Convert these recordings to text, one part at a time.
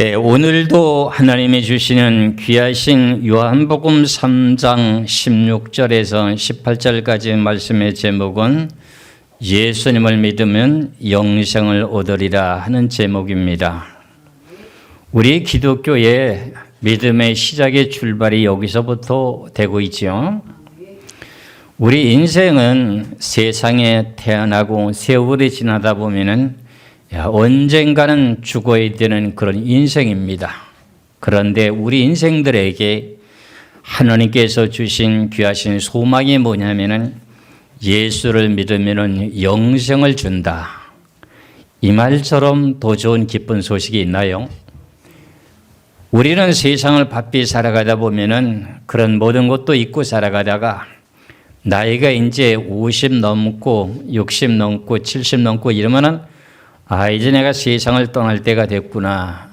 네, 오늘도 하나님이 주시는 귀하신 요한복음 3장 16절에서 18절까지 말씀의 제목은 예수님을 믿으면 영생을 얻으리라 하는 제목입니다. 우리 기독교의 믿음의 시작의 출발이 여기서부터 되고 있죠. 우리 인생은 세상에 태어나고 세월이 지나다 보면은 언젠가는 죽어야 되는 그런 인생입니다. 그런데 우리 인생들에게 하나님께서 주신 귀하신 소망이 뭐냐면은 예수를 믿으면은 영생을 준다. 이 말처럼 더 좋은 기쁜 소식이 있나요? 우리는 세상을 바삐 살아가다 보면은 그런 모든 것도 잊고 살아가다가 나이가 이제 50 넘고 60 넘고 70 넘고 이러면은 이제 내가 세상을 떠날 때가 됐구나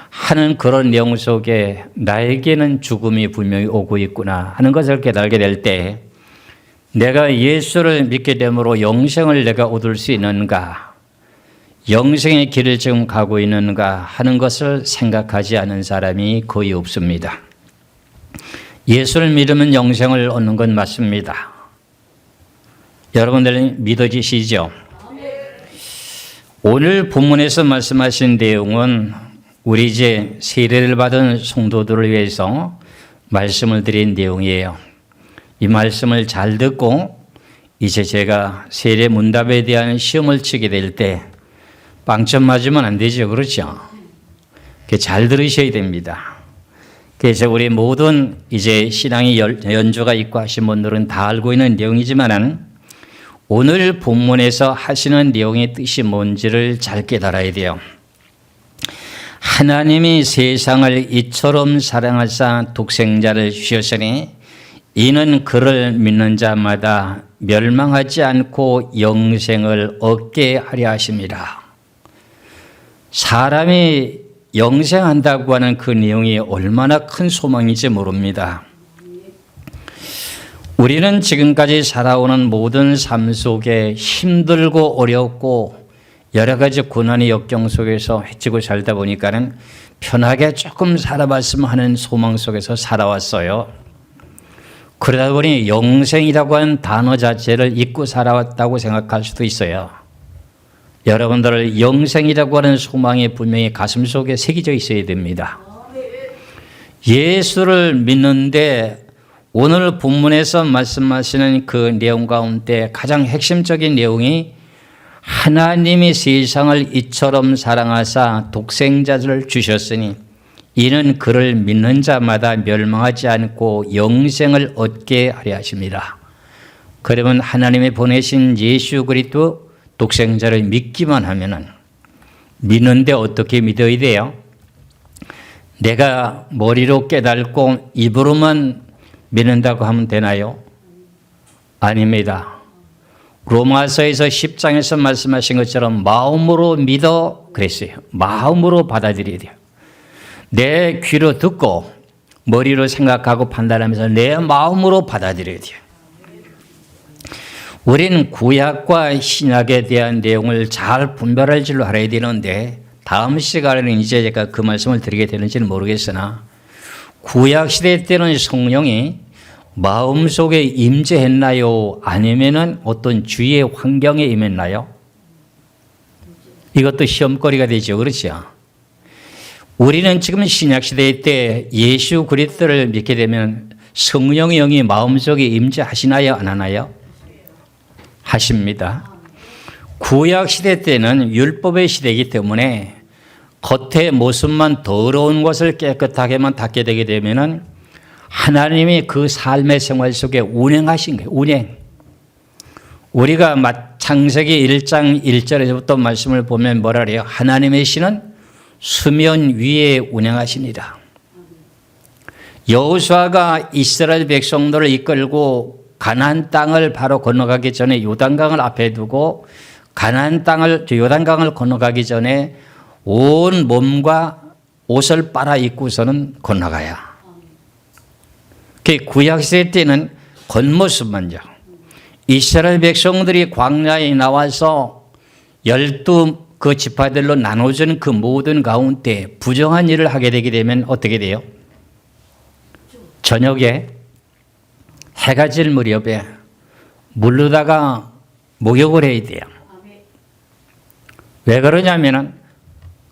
하는 그런 내용 속에 나에게는 죽음이 분명히 오고 있구나 하는 것을 깨달게 될 때 내가 예수를 믿게 됨으로 영생을 내가 얻을 수 있는가, 영생의 길을 지금 가고 있는가 하는 것을 생각하지 않은 사람이 거의 없습니다. 예수를 믿으면 영생을 얻는 건 맞습니다. 여러분들은 믿어지시죠? 오늘 본문에서 말씀하신 내용은 우리 이제 세례를 받은 성도들을 위해서 말씀을 드린 내용이에요. 이 말씀을 잘 듣고 이제 제가 세례 문답에 대한 시험을 치게 될 때 빵점 맞으면 안 되죠. 그렇죠? 잘 들으셔야 됩니다. 그래서 우리 모든 이제 신앙의 연조가 있고 하신 분들은 다 알고 있는 내용이지만은 오늘 본문에서 하시는 내용의 뜻이 뭔지를 잘 깨달아야 돼요. 하나님이 세상을 이처럼 사랑하사 독생자를 주셨으니 이는 그를 믿는 자마다 멸망하지 않고 영생을 얻게 하려 하십니다. 사람이 영생한다고 하는 그 내용이 얼마나 큰 소망인지 모릅니다. 우리는 지금까지 살아오는 모든 삶 속에 힘들고 어렵고 여러 가지 고난의 역경 속에서 헤치고 살다 보니까는 편하게 조금 살아봤으면 하는 소망 속에서 살아왔어요. 그러다 보니 영생이라고 하는 단어 자체를 잊고 살아왔다고 생각할 수도 있어요. 여러분들 영생이라고 하는 소망이 분명히 가슴 속에 새겨져 있어야 됩니다. 예수를 믿는데 오늘 본문에서 말씀하시는 그 내용 가운데 가장 핵심적인 내용이 하나님이 세상을 이처럼 사랑하사 독생자를 주셨으니 이는 그를 믿는 자마다 멸망하지 않고 영생을 얻게 하려 하십니다. 그러면 하나님이 보내신 예수 그리스도 독생자를 믿기만 하면은 믿는데 어떻게 믿어야 돼요? 내가 머리로 깨닫고 입으로만 믿는다고 하면 되나요? 아닙니다. 로마서에서 10장에서 말씀하신 것처럼 마음으로 믿어 그랬어요. 마음으로 받아들여야 돼요. 내 귀로 듣고 머리로 생각하고 판단하면서 내 마음으로 받아들여야 돼요. 우리는 구약과 신약에 대한 내용을 잘 분별할 줄로 알아야 되는데 다음 시간에는 이제 제가 그 말씀을 드리게 되는지는 모르겠으나 구약 시대 때는 성령이 마음속에 임재했나요? 아니면은 어떤 주위의 환경에 임했나요? 이것도 시험거리가 되죠. 그렇죠? 우리는 지금 신약 시대 때 예수 그리스도를 믿게 되면 성령의 영이 마음속에 임재하시나요? 안 하나요? 하십니다. 구약 시대 때는 율법의 시대이기 때문에 겉의 모습만 더러운 것을 깨끗하게만 닦게 되게 되면은 하나님이 그 삶의 생활 속에 운행하신 거예요. 운행. 우리가 창세기 1장 1절에서부터 말씀을 보면 뭐라 그래요? 하나님의 신은 수면 위에 운행하십니다. 여호수아가 이스라엘 백성들을 이끌고 가나안 땅을 바로 건너가기 전에 요단강을 앞에 두고 요단강을 건너가기 전에 온 몸과 옷을 빨아 입고서는 건너가야. 그 구약시대 때는 겉모습만요. 이스라엘 백성들이 광야에 나와서 12 그 지파들로 나눠진 그 모든 가운데 부정한 일을 하게 되게 되면 어떻게 돼요? 저녁에 해가 질 무렵에 물르다가 목욕을 해야 돼요. 왜 그러냐면은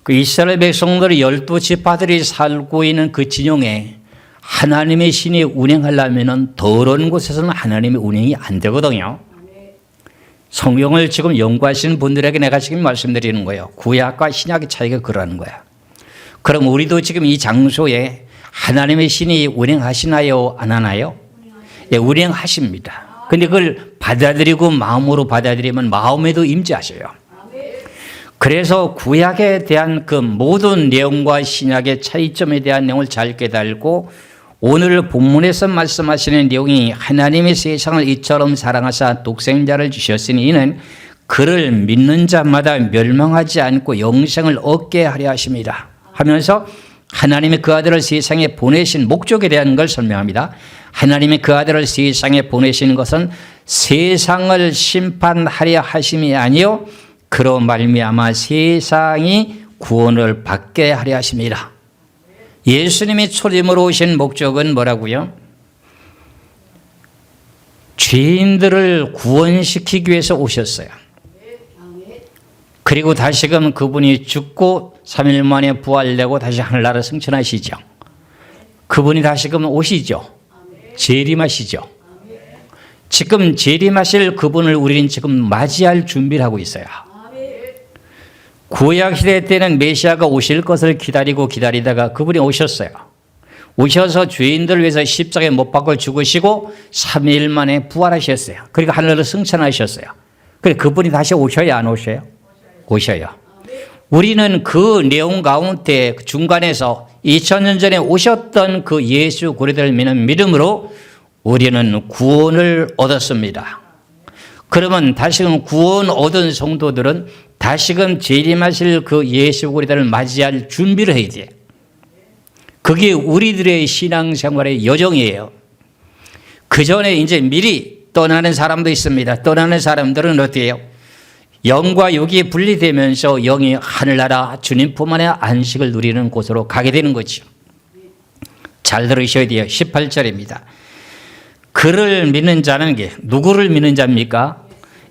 그 이스라엘 백성들의 12지파들이 살고 있는 그 진영에 하나님의 신이 운행하려면은 더러운 곳에서는 하나님의 운행이 안 되거든요. 성경을 지금 연구하시는 분들에게 내가 지금 말씀드리는 거예요. 구약과 신약의 차이가 그러는 거야. 그럼 우리도 지금 이 장소에 하나님의 신이 운행하시나요? 안 하나요? 예, 운행하십니다. 근데 그걸 받아들이고 마음으로 받아들이면 마음에도 임재하셔요. 그래서 구약에 대한 그 모든 내용과 신약의 차이점에 대한 내용을 잘 깨달고 오늘 본문에서 말씀하시는 내용이 하나님의 세상을 이처럼 사랑하사 독생자를 주셨으니 이는 그를 믿는 자마다 멸망하지 않고 영생을 얻게 하려 하십니다 하면서 하나님의 그 아들을 세상에 보내신 목적에 대한 걸 설명합니다. 하나님의 그 아들을 세상에 보내신 것은 세상을 심판하려 하심이 아니요 그로 말미암아 세상이 구원을 받게 하려 하십니다. 예수님이 초림으로 오신 목적은 뭐라고요? 죄인들을 구원시키기 위해서 오셨어요. 그리고 다시금 그분이 죽고 3일 만에 부활되고 다시 하늘나라 승천하시죠. 그분이 다시금 오시죠. 재림하시죠. 지금 재림하실 그분을 우리는 지금 맞이할 준비를 하고 있어요. 구약 시대 때는 메시아가 오실 것을 기다리다가 그분이 오셨어요. 오셔서 죄인들을 위해서 십자가에 못 박고 죽으시고 3일 만에 부활하셨어요. 그리고 하늘로 승천하셨어요. 그래 그분이 다시 오셔야 안 오셔요? 오셔요. 우리는 그 내용 가운데 중간에서 2000년 전에 오셨던 그 예수 그리스도를 믿는 믿음으로 우리는 구원을 얻었습니다. 그러면 다시금 구원 얻은 성도들은 다시금 재림하실 그 예수 그리스도를 맞이할 준비를 해야 돼. 그게 우리들의 신앙생활의 여정이에요. 그 전에 이제 미리 떠나는 사람도 있습니다. 떠나는 사람들은 어때요? 영과 육이 분리되면서 영이 하늘나라 주님 품 안에 안식을 누리는 곳으로 가게 되는 거죠. 잘 들으셔야 돼요. 18절입니다. 그를 믿는 자는 게 누구를 믿는 자입니까?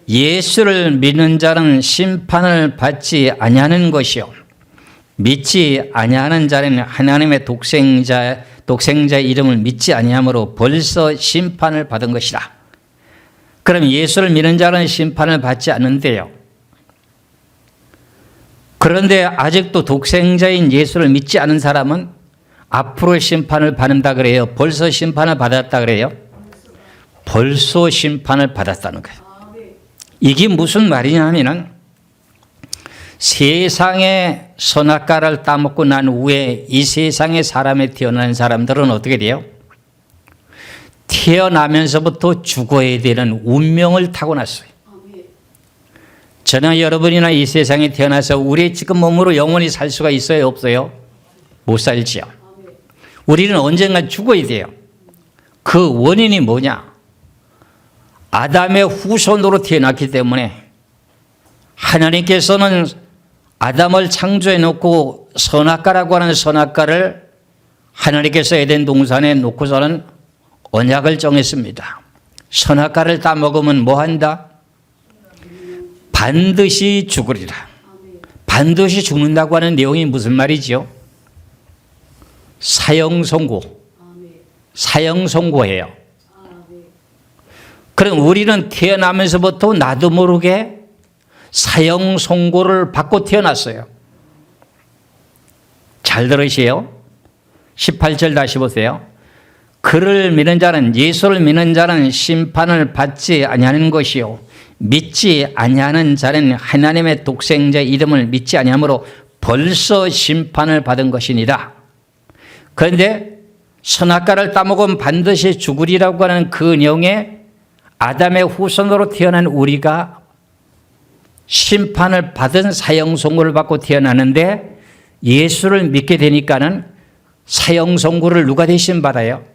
예수를 믿는 자는 심판을 받지 아니하는 것이요 믿지 아니하는 자는 하나님의 독생자의 이름을 믿지 아니함으로 벌써 심판을 받은 것이라. 그럼 예수를 믿는 자는 심판을 받지 않는데요. 그런데 아직도 독생자인 예수를 믿지 않은 사람은 앞으로 심판을 받는다 그래요? 벌써 심판을 받았다 그래요? 벌써 심판을 받았다는 거예요. 이게 무슨 말이냐 하면은 세상의 선악과를 따먹고 난 후에 이 세상에 사람에 태어난 사람들은 어떻게 돼요? 태어나면서부터 죽어야 되는 운명을 타고났어요. 저는 여러분이나 이 세상에 태어나서 우리 지금 몸으로 영원히 살 수가 있어요? 없어요? 못 살지요. 우리는 언젠가 죽어야 돼요. 그 원인이 뭐냐? 아담의 후손으로 태어났기 때문에 하나님께서는 아담을 창조해 놓고 선악과라고 하는 선악과를 하나님께서 에덴 동산에 놓고서는 언약을 정했습니다. 선악과를 따먹으면 뭐 한다? 반드시 죽으리라. 반드시 죽는다고 하는 내용이 무슨 말이죠? 사형선고. 사형선고예요. 그럼 우리는 태어나면서부터 나도 모르게 사형선고를 받고 태어났어요. 잘 들으세요. 18절 다시 보세요. 그를 믿는 자는 예수를 믿는 자는 심판을 받지 아니하는 것이요 믿지 아니하는 자는 하나님의 독생자 이름을 믿지 아니하므로 벌써 심판을 받은 것이니라. 그런데 선악과를 따먹으면 반드시 죽으리라고 하는 그 내용에 아담의 후손으로 태어난 우리가 심판을 받은 사형선고를 받고 태어나는데 예수를 믿게 되니까는 사형선고를 누가 대신 받아요?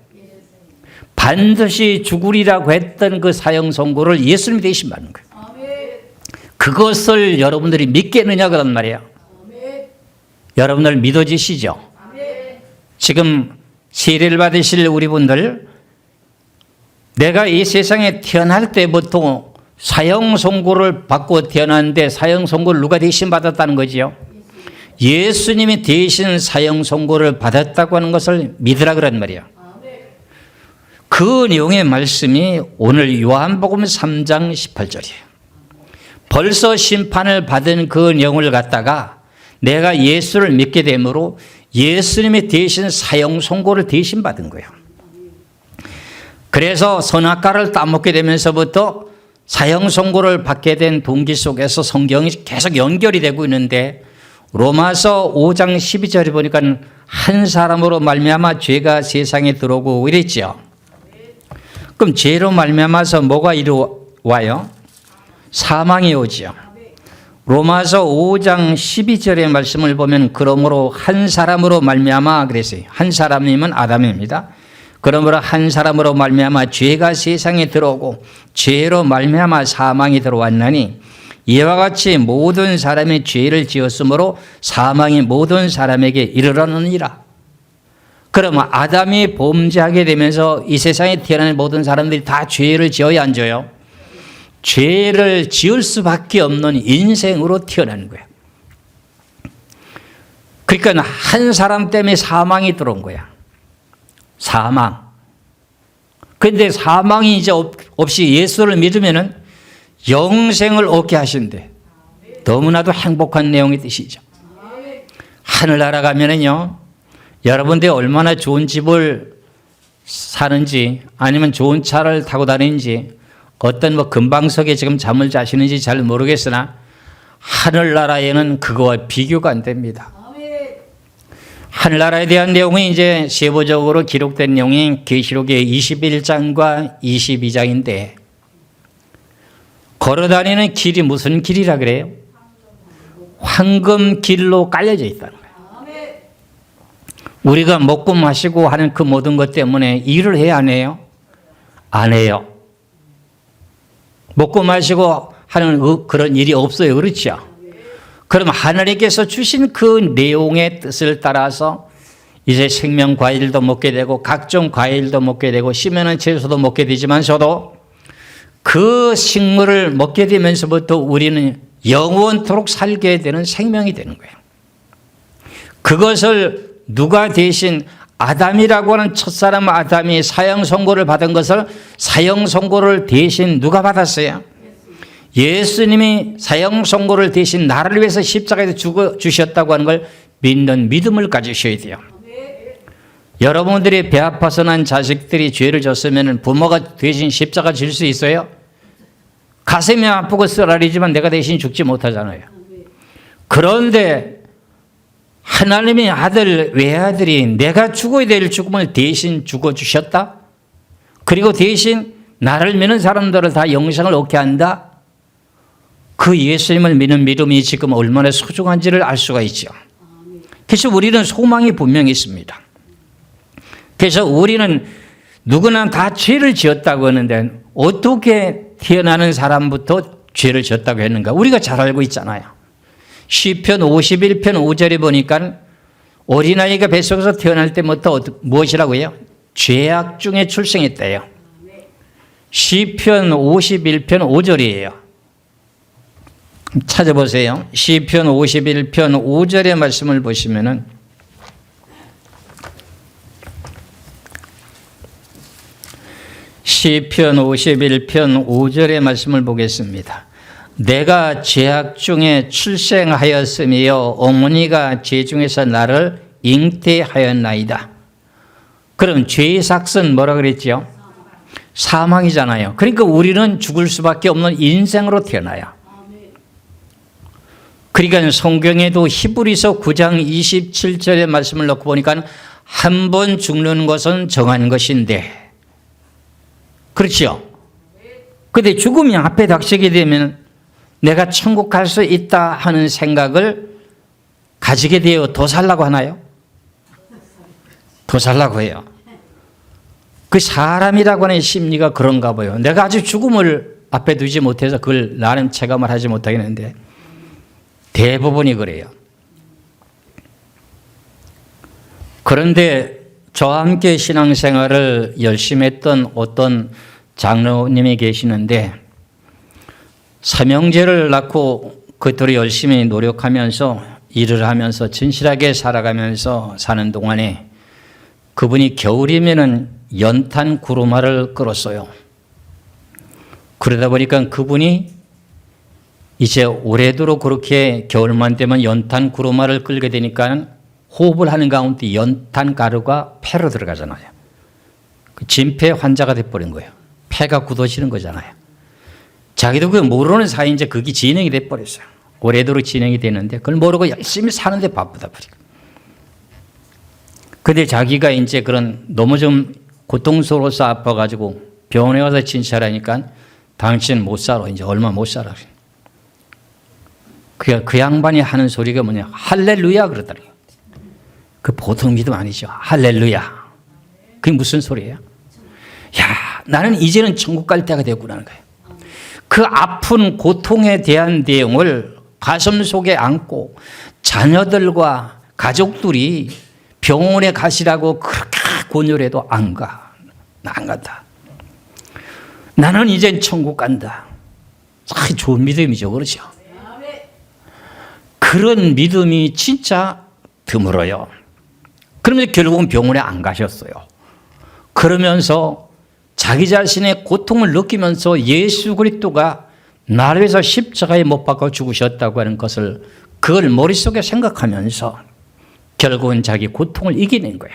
반드시 죽으리라고 했던 그 사형선고를 예수님이 대신 받는 거예요. 그 그것을 여러분들이 믿겠느냐 그런 말이에요. 여러분들 믿어지시죠? 지금 세례를 받으실 우리 분들, 내가 이 세상에 태어날 때부터 사형 선고를 받고 태어났는데 사형 선고를 누가 대신 받았다는 거지요? 예수님이 대신 사형 선고를 받았다고 하는 것을 믿으라 그런 말이에요. 그 내용의 말씀이 오늘 요한복음 3장 18절이에요. 벌써 심판을 받은 그 내용을 갖다가 내가 예수를 믿게 되므로 예수님이 대신 사형 선고를 대신 받은 거예요. 그래서 선악과를 따먹게 되면서부터 사형 선고를 받게 된 동기 속에서 성경이 계속 연결이 되고 있는데, 로마서 5장 12절에 보니까 한 사람으로 말미암아 죄가 세상에 들어오고 이랬죠. 그럼 죄로 말미암아서 뭐가 이루어와요? 사망이 오지요. 로마서 5장 12절의 말씀을 보면 그러므로 한 사람으로 말미암아 그랬어요. 한 사람이면 아담입니다. 그러므로 한 사람으로 말미암아 죄가 세상에 들어오고 죄로 말미암아 사망이 들어왔나니 이와 같이 모든 사람이 죄를 지었으므로 사망이 모든 사람에게 이르렀느니라. 그러면 아담이 범죄하게 되면서 이 세상에 태어난 모든 사람들이 다 죄를 지어야 안 져요? 죄를 지을 수밖에 없는 인생으로 태어나는 거예요. 그러니까 한 사람 때문에 사망이 들어온 거야. 사망. 그런데 사망이 이제 없이 예수를 믿으면은 영생을 얻게 하신대. 너무나도 행복한 내용의 뜻이죠. 하늘나라 가면은요, 여러분들이 얼마나 좋은 집을 사는지 아니면 좋은 차를 타고 다니는지 어떤 금방석에 지금 잠을 자시는지 잘 모르겠으나 하늘나라에는 그거와 비교가 안 됩니다. 하늘나라에 대한 내용이 이제 세부적으로 기록된 내용이 계시록의 21장과 22장인데, 걸어다니는 길이 무슨 길이라 그래요? 황금길로 깔려져 있다는 거예요. 우리가 먹고 마시고 하는 그 모든 것 때문에 일을 해야 안 해요? 안 해요. 먹고 마시고 하는 그런 일이 없어요. 그렇죠? 그럼 하나님께서 주신 그 내용의 뜻을 따라서 이제 생명 과일도 먹게 되고 각종 과일도 먹게 되고 씨면은 채소도 먹게 되지만서도 그 식물을 먹게 되면서부터 우리는 영원토록 살게 되는 생명이 되는 거예요. 그것을 누가 대신 아담이라고 하는 첫사람 아담이 사형 선고를 받은 것을 사형 선고를 대신 누가 받았어요? 예수님이 사형 선고를 대신 나를 위해서 십자가에서 죽어 주셨다고 하는 걸 믿는 믿음을 가지셔야 돼요. 여러분들이 배 아파서 난 자식들이 죄를 졌으면 부모가 대신 십자가 질 수 있어요? 가슴이 아프고 쓰라리지만 내가 대신 죽지 못하잖아요. 그런데 하나님의 아들, 외아들이 내가 죽어야 될 죽음을 대신 죽어주셨다? 그리고 대신 나를 믿는 사람들을 다 영생을 얻게 한다? 그 예수님을 믿는 믿음이 지금 얼마나 소중한지를 알 수가 있죠. 그래서 우리는 소망이 분명히 있습니다. 그래서 우리는 누구나 다 죄를 지었다고 하는데 어떻게 태어나는 사람부터 죄를 지었다고 했는가? 우리가 잘 알고 있잖아요. 시편 51편 5절에 보니까 어린아이가 뱃속에서 태어날 때부터 무엇이라고 해요? 죄악 중에 출생했대요. 시편 51편 5절이에요. 찾아보세요. 시편 51편 5절의 말씀을 보시면은 시편 51편 5절의 말씀을 보겠습니다. 내가 죄악 중에 출생하였으며 어머니가 죄 중에서 나를 잉태하였나이다. 그럼 죄의 삭은 뭐라 그랬죠? 사망이잖아요. 그러니까 우리는 죽을 수밖에 없는 인생으로 태어나요. 그러니까 성경에도 히브리서 9장 27절의 말씀을 놓고 보니까 한 번 죽는 것은 정한 것인데, 그렇죠? 그런데 죽음이 앞에 닥치게 되면 내가 천국 갈 수 있다 하는 생각을 가지게 되어 더 살라고 하나요? 더 살라고 해요. 그 사람이라고 하는 심리가 그런가 봐요. 내가 아주 죽음을 앞에 두지 못해서 그걸 나는 체감을 하지 못하겠는데 대부분이 그래요. 그런데 저와 함께 신앙생활을 열심히 했던 어떤 장로님이 계시는데 삼형제를 낳고 그토록 열심히 노력하면서 일을 하면서 진실하게 살아가면서 사는 동안에 그분이 겨울이면은 연탄 구루마를 끌었어요. 그러다 보니까 그분이 이제 오래도록 그렇게 겨울만 되면 연탄 구루마를 끌게 되니까 호흡을 하는 가운데 연탄 가루가 폐로 들어가잖아요. 진폐 환자가 돼버린 거예요. 폐가 굳어지는 거잖아요. 자기도 그걸 모르는 사이에 이제 그게 진행이 돼버렸어요. 오래도록 진행이 되는데 그걸 모르고 열심히 사는데 바쁘다 버리고. 근데 자기가 이제 그런 너무 좀 고통스러워서 아파가지고 병원에 가서 진찰하니까 당신 못 살아. 이제 얼마 못 살아. 그 양반이 하는 소리가 뭐냐. 할렐루야 그러더니. 그 보통 믿음 아니죠. 할렐루야. 그게 무슨 소리예요? 야, 나는 이제는 천국 갈 때가 됐구나는 거예요. 그 아픈 고통에 대한 내용을 가슴 속에 안고 자녀들과 가족들이 병원에 가시라고 그렇게 권유해도 안 가. 나 안 간다. 나는 이젠 천국 간다. 참 좋은 믿음이죠. 그렇죠? 그런 믿음이 진짜 드물어요. 그러면서 결국은 병원에 안 가셨어요. 그러면서 자기 자신의 고통을 느끼면서 예수 그리스도가 나를 위해서 십자가에 못 박아 죽으셨다고 하는 것을 그걸 머릿속에 생각하면서 결국은 자기 고통을 이겨낸 거야.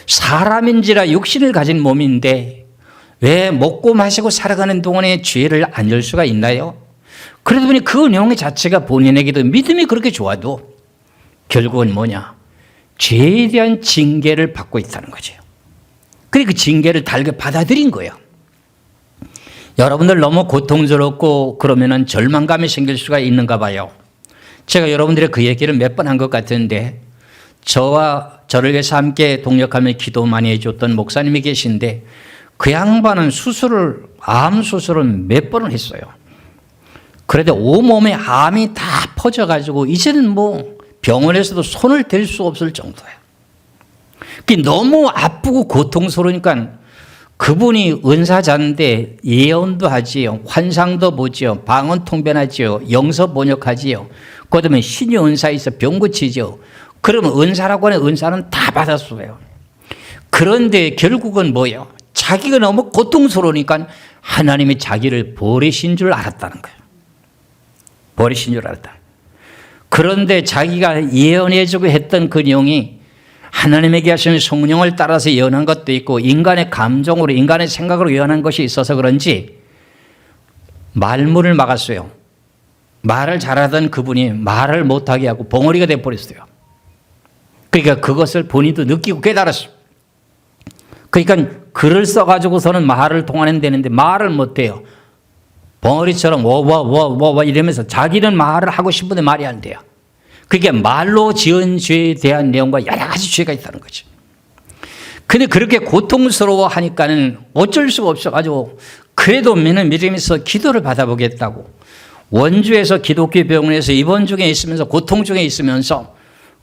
사람인지라 육신을 가진 몸인데 왜 먹고 마시고 살아가는 동안에 죄를 안 질 수가 있나요? 그러다 보니 그 내용 자체가 본인에게도 믿음이 그렇게 좋아도 결국은 뭐냐? 죄에 대한 징계를 받고 있다는 거죠. 그러니까 그 징계를 달게 받아들인 거예요. 여러분들 너무 고통스럽고 그러면은 절망감이 생길 수가 있는가 봐요. 제가 여러분들의 그 얘기를 몇 번 한 것 같은데 저와 저를 위해서 함께 동력하며 기도 많이 해줬던 목사님이 계신데 그 양반은 암 수술을 몇 번을 했어요. 그런데 온몸에 암이 다 퍼져가지고 이제는 뭐 병원에서도 손을 댈 수 없을 정도예요. 너무 아프고 고통스러우니까 그분이 은사자인데 예언도 하지요. 환상도 보지요. 방언 통변하지요. 영서 번역하지요. 그다음에 신의 은사 있어 병 고치죠. 그러면 은사라고 하는 은사는 다 받았어요. 그런데 결국은 뭐예요? 자기가 너무 고통스러우니까 하나님이 자기를 버리신 줄 알았다는 거예요. 버리신 줄 알았다. 그런데 자기가 예언해주고 했던 그 내용이 하나님에게 하시는 성령을 따라서 예언한 것도 있고 인간의 감정으로 인간의 생각으로 예언한 것이 있어서 그런지 말문을 막았어요. 말을 잘하던 그분이 말을 못하게 하고 벙어리가 돼버렸어요. 그러니까 그것을 본인도 느끼고 깨달았어요. 그러니까 글을 써가지고서는 말을 통화낸다는데 말을 못해요. 벙어리처럼 와 이러면서 자기는 말을 하고 싶은데 말이 안 돼요. 그게 말로 지은 죄에 대한 내용과 여러 가지 죄가 있다는 거죠. 근데 그렇게 고통스러워 하니까는 어쩔 수가 없어가지고 그래도 믿음에서 기도를 받아보겠다고 원주에서 기독교 병원에서 입원 중에 있으면서 고통 중에 있으면서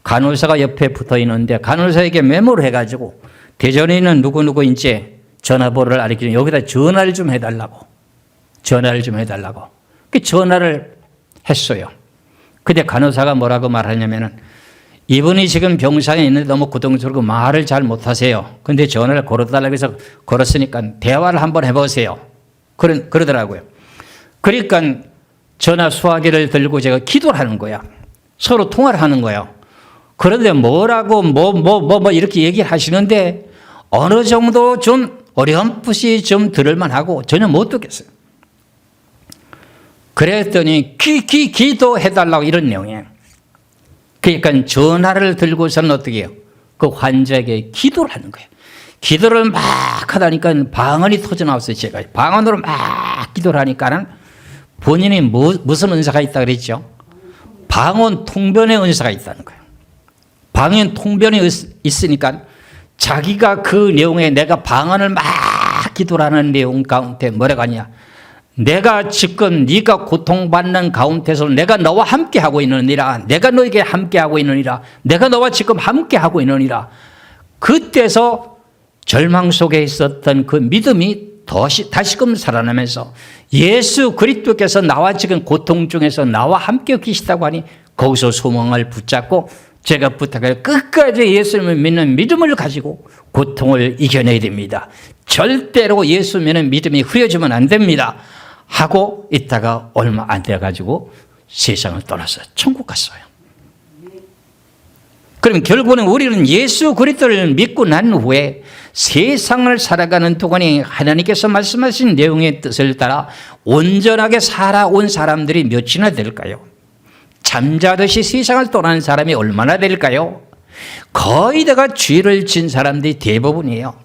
간호사가 옆에 붙어 있는데 간호사에게 메모를 해가지고 대전에 있는 누구누구 이제 전화번호를 알려주는 여기다 전화를 좀 해달라고. 그 전화를 했어요. 근데 간호사가 뭐라고 말하냐면은 이분이 지금 병상에 있는데 너무 고통스럽고 말을 잘 못하세요. 근데 전화를 걸어달라고 해서 걸었으니까 대화를 한번 해보세요. 그러더라고요. 그러니까 전화 수화기를 들고 제가 기도를 하는 거야. 서로 통화를 하는 거예요. 그런데 뭐라고 이렇게 얘기를 하시는데 어느 정도 좀 어렴풋이 좀 들을만 하고 전혀 못 듣겠어요. 그랬더니 기도해달라고 이런 내용이에요. 그러니까 전화를 들고서는 어떻게 해요? 그 환자에게 기도를 하는 거예요. 기도를 막 하다니까 방언이 터져나왔어요. 제가 방언으로 막 기도를 하니까는 본인이 무슨 은사가 있다 그랬죠? 방언 통변의 은사가 있다는 거예요. 방언 통변이 있으니까 자기가 그 내용에 내가 방언을 막 기도를 하는 내용 가운데 뭐라고 하냐? 내가 지금 네가 고통받는 가운데서 내가 너와 함께하고 있느니라. 내가 너에게 함께하고 있느니라. 내가 너와 지금 함께하고 있느니라. 그때서 절망 속에 있었던 그 믿음이 다시금 살아나면서 예수 그리스도께서 나와 지금 고통 중에서 나와 함께 계시다고 하니 거기서 소망을 붙잡고 제가 부탁해요. 끝까지 예수님을 믿는 믿음을 가지고 고통을 이겨내야 됩니다. 절대로 예수 믿는 믿음이 흐려지면 안 됩니다. 하고 있다가 얼마 안 돼가지고 세상을 떠나서 천국 갔어요. 그럼 결국은 우리는 예수 그리스도를 믿고 난 후에 세상을 살아가는 동안에 하나님께서 말씀하신 내용의 뜻을 따라 온전하게 살아온 사람들이 몇이나 될까요? 잠자듯이 세상을 떠나는 사람이 얼마나 될까요? 거의 다가 죄를 진 사람들이 대부분이에요.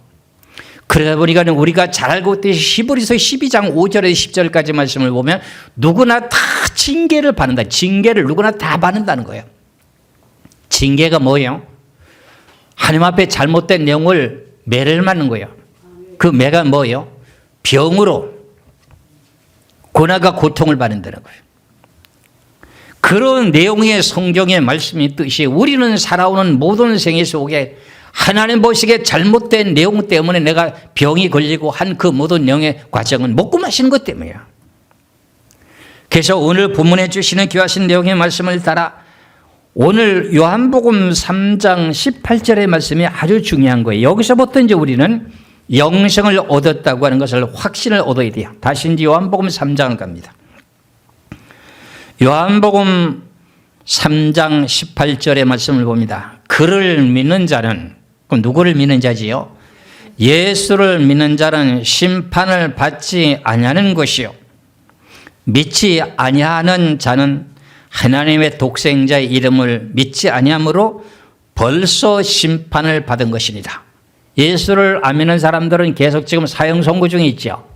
그러다 보니까 우리가 잘 알고 있듯이 히브리서 12장 5절에서 10절까지 말씀을 보면 누구나 다 징계를 받는다. 징계를 누구나 다 받는다는 거예요. 징계가 뭐예요? 하나님 앞에 잘못된 내용을 매를 맞는 거예요. 그 매가 뭐예요? 병으로 고난과 고통을 받는다는 거예요. 그런 내용의 성경의 말씀이 있듯이 우리는 살아오는 모든 생애 속에 하나님 보시기에 잘못된 내용 때문에 내가 병이 걸리고 한 그 모든 영의 과정은 먹고 마시는 것 때문이에요. 그래서 오늘 본문에 주시는 귀하신 내용의 말씀을 따라 오늘 요한복음 3장 18절의 말씀이 아주 중요한 거예요. 여기서부터 이제 우리는 영생을 얻었다고 하는 것을 확신을 얻어야 돼요. 다시 이제 요한복음 3장을 갑니다. 요한복음 3장 18절의 말씀을 봅니다. 그를 믿는 자는, 그럼 누구를 믿는 자지요? 예수를 믿는 자는 심판을 받지 아니하는 것이요 믿지 아니하는 자는 하나님의 독생자의 이름을 믿지 아니함으로 벌써 심판을 받은 것이니라. 예수를 안 믿는 사람들은 계속 지금 사형 선고 중에 있죠.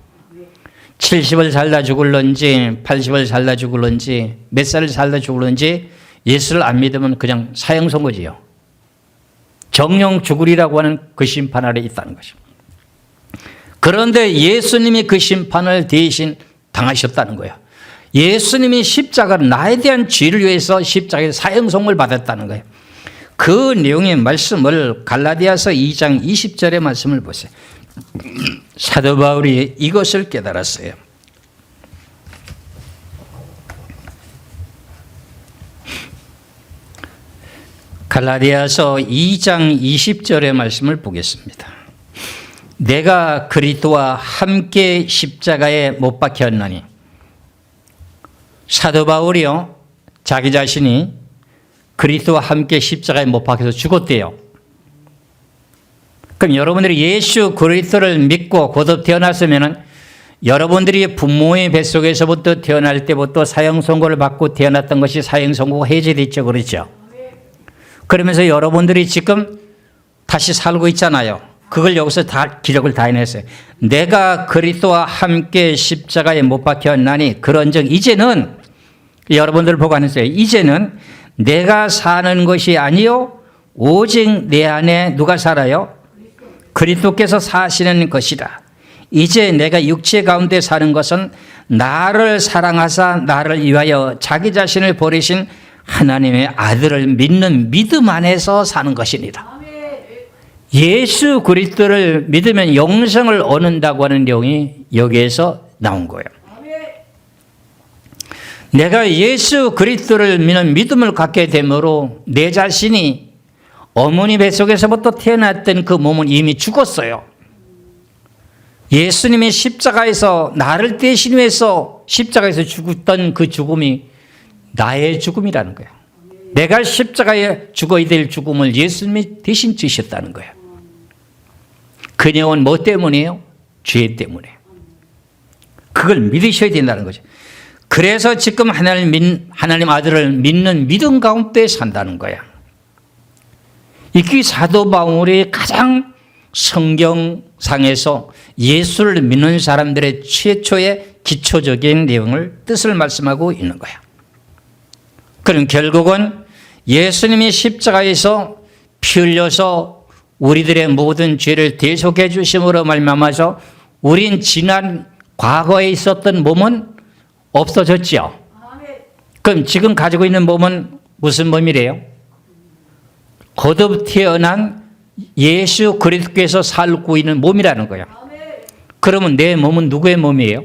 70을 살다 죽을런지 80을 살다 죽을런지 몇 살을 살다 죽을런지 예수를 안 믿으면 그냥 사형 선고지요. 정령 죽으리라고 하는 그 심판 아래 있다는 거죠. 그런데 예수님이 그 심판을 대신 당하셨다는 거예요. 예수님이 십자가를 나에 대한 죄를 위해서 십자가에서 사형 선고를 받았다는 거예요. 그 내용의 말씀을 갈라디아서 2장 20절의 말씀을 보세요. 사도 바울이 이것을 깨달았어요. 갈라디아서 2장 20절의 말씀을 보겠습니다. 내가 그리스도와 함께 십자가에 못 박혔나니. 사도 바울이요, 자기 자신이 그리스도와 함께 십자가에 못 박혀서 죽었대요. 그럼 여러분들이 예수 그리스도를 믿고 거듭 태어났으면은 여러분들이 부모의 뱃속에서부터 태어날 때부터 사형 선고를 받고 태어났던 것이 사형 선고가 해제됐죠, 그렇죠? 그러면서 여러분들이 지금 다시 살고 있잖아요. 그걸 여기서 다 기록을 다 해냈어요. 내가 그리스도와 함께 십자가에 못 박혔나니 그런즉 이제는 여러분들 보고 하셨어요. 이제는 내가 사는 것이 아니요 오직 내 안에 누가 살아요? 그리스도께서 사시는 것이라. 이제 내가 육체 가운데 사는 것은 나를 사랑하사 나를 위하여 자기 자신을 버리신 하나님의 아들을 믿는 믿음 안에서 사는 것이니라. 예수 그리스도를 믿으면 영생을 얻는다고 하는 내용이 여기에서 나온 거예요. 내가 예수 그리스도를 믿는 믿음을 갖게 되므로 내 자신이 어머니 뱃속에서부터 태어났던 그 몸은 이미 죽었어요. 예수님이 십자가에서 나를 대신 해서 십자가에서 죽었던 그 죽음이 나의 죽음이라는 거예요. 내가 십자가에 죽어야 될 죽음을 예수님이 대신 지셨다는 거예요. 그 내용은 뭐 때문이에요? 죄 때문에. 그걸 믿으셔야 된다는 거죠. 그래서 지금 하나님 아들을 믿는 믿음 가운데 산다는 거야. 이게 사도 바울이 가장 성경상에서 예수를 믿는 사람들의 최초의 기초적인 내용을 뜻을 말씀하고 있는 거야. 그럼 결국은 예수님이 십자가에서 피 흘려서 우리들의 모든 죄를 대속해 주심으로 말미암아서 우린 지난 과거에 있었던 몸은 없어졌죠. 그럼 지금 가지고 있는 몸은 무슨 몸이래요? 거듭 태어난 예수 그리스도께서 살고 있는 몸이라는 거예요. 그러면 내 몸은 누구의 몸이에요?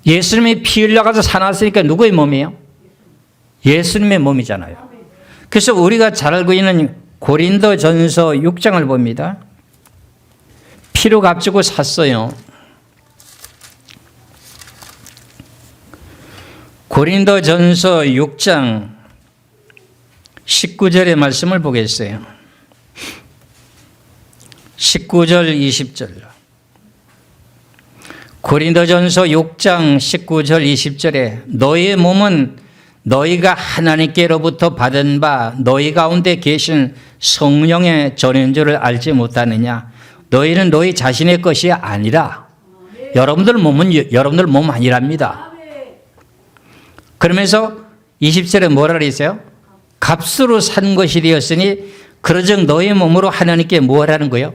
예수님이 피 흘려가서 살았으니까 누구의 몸이에요? 예수님의 몸이잖아요. 그래서 우리가 잘 알고 있는 고린도전서 6장을 봅니다. 피로 값주고 샀어요. 고린도전서 6장 19절의 말씀을 보겠어요. 19절 20절. 고린도전서 6장 19절 20절에 너희의 몸은 너희가 하나님께로부터 받은 바 너희 가운데 계신 성령의 전인 줄을 알지 못하느냐. 너희는 너희 자신의 것이 아니라 여러분들 몸은 여러분들 몸 아니랍니다. 그러면서 20절에 뭐라 그랬어요? 값으로 산 것이 되었으니 그러즉 너희 몸으로 하나님께 뭐 하라는 거예요?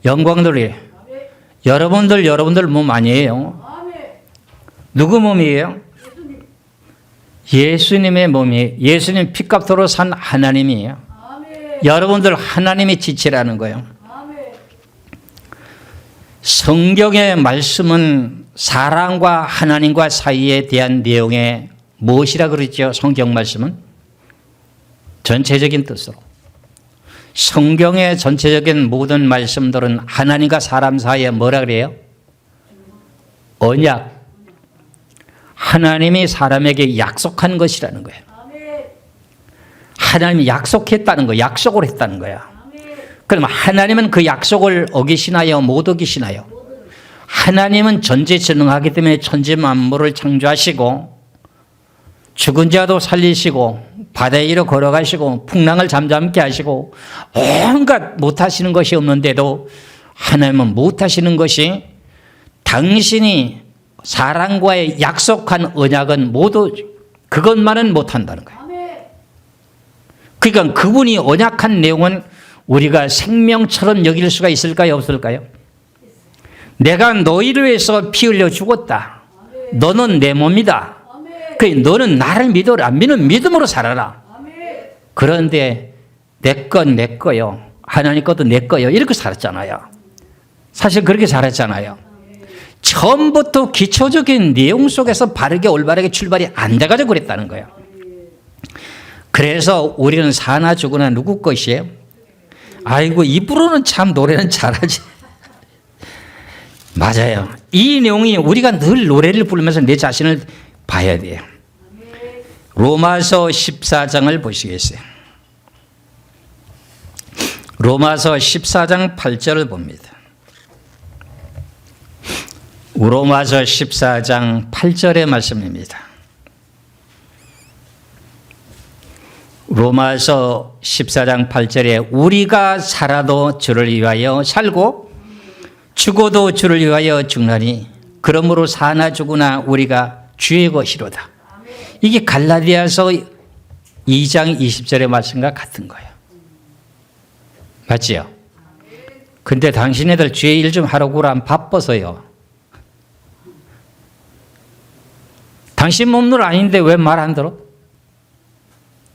영광 돌리래. 여러분들 몸 아니에요. 누구 몸이에요? 예수님의 몸이 예수님 피값으로 산 하나님이에요. 여러분들 하나님의 지체라는 거예요. 성경의 말씀은 사람과 하나님과 사이에 대한 내용의 무엇이라 그러죠? 성경 말씀은 전체적인 뜻으로 성경의 전체적인 모든 말씀들은 하나님과 사람 사이에 뭐라 그래요? 언약. 하나님이 사람에게 약속한 것이라는 거예요. 하나님이 약속했다는 거예요. 약속을 했다는 거야. 그럼 하나님은 그 약속을 어기시나요? 못 어기시나요? 하나님은 전지전능하기 때문에 천지 만물을 창조하시고 죽은 자도 살리시고 바다 위로 걸어가시고 풍랑을 잠잠케 하시고 온갖 못하시는 것이 없는데도 하나님은 못하시는 것이 당신이 사람과의 약속한 언약은 모두 그것만은 못한다는 거예요. 그러니까 그분이 언약한 내용은 우리가 생명처럼 여길 수가 있을까요? 없을까요? 내가 너희를 위해서 피 흘려 죽었다. 너는 내 몸이다. 너는 나를 믿어라. 믿는 믿음으로 살아라. 그런데 내 건 내 거요. 하나님 것도 내 거요. 이렇게 살았잖아요. 사실 그렇게 살았잖아요. 처음부터 기초적인 내용 속에서 바르게 올바르게 출발이 안 돼가지고 그랬다는 거예요. 그래서 우리는 사나 죽으나 누구 것이에요? 아이고 입으로는 참 노래는 잘하지. 맞아요. 이 내용이 우리가 늘 노래를 부르면서 내 자신을 봐야 돼요. 로마서 14장을 보시겠어요? 로마서 14장 8절을 봅니다. 로마서 14장 8절의 말씀입니다. 로마서 14장 8절에 우리가 살아도 주를 위하여 살고 죽어도 주를 위하여 죽나니 그러므로 사나 죽으나 우리가 주의 것이로다. 이게 갈라디아서 2장 20절의 말씀과 같은 거예요. 맞지요? 근데 당신네들 주의 일 좀 하라고 그러면 바빠서요. 당신 몸들 아닌데 왜 말 안 들어?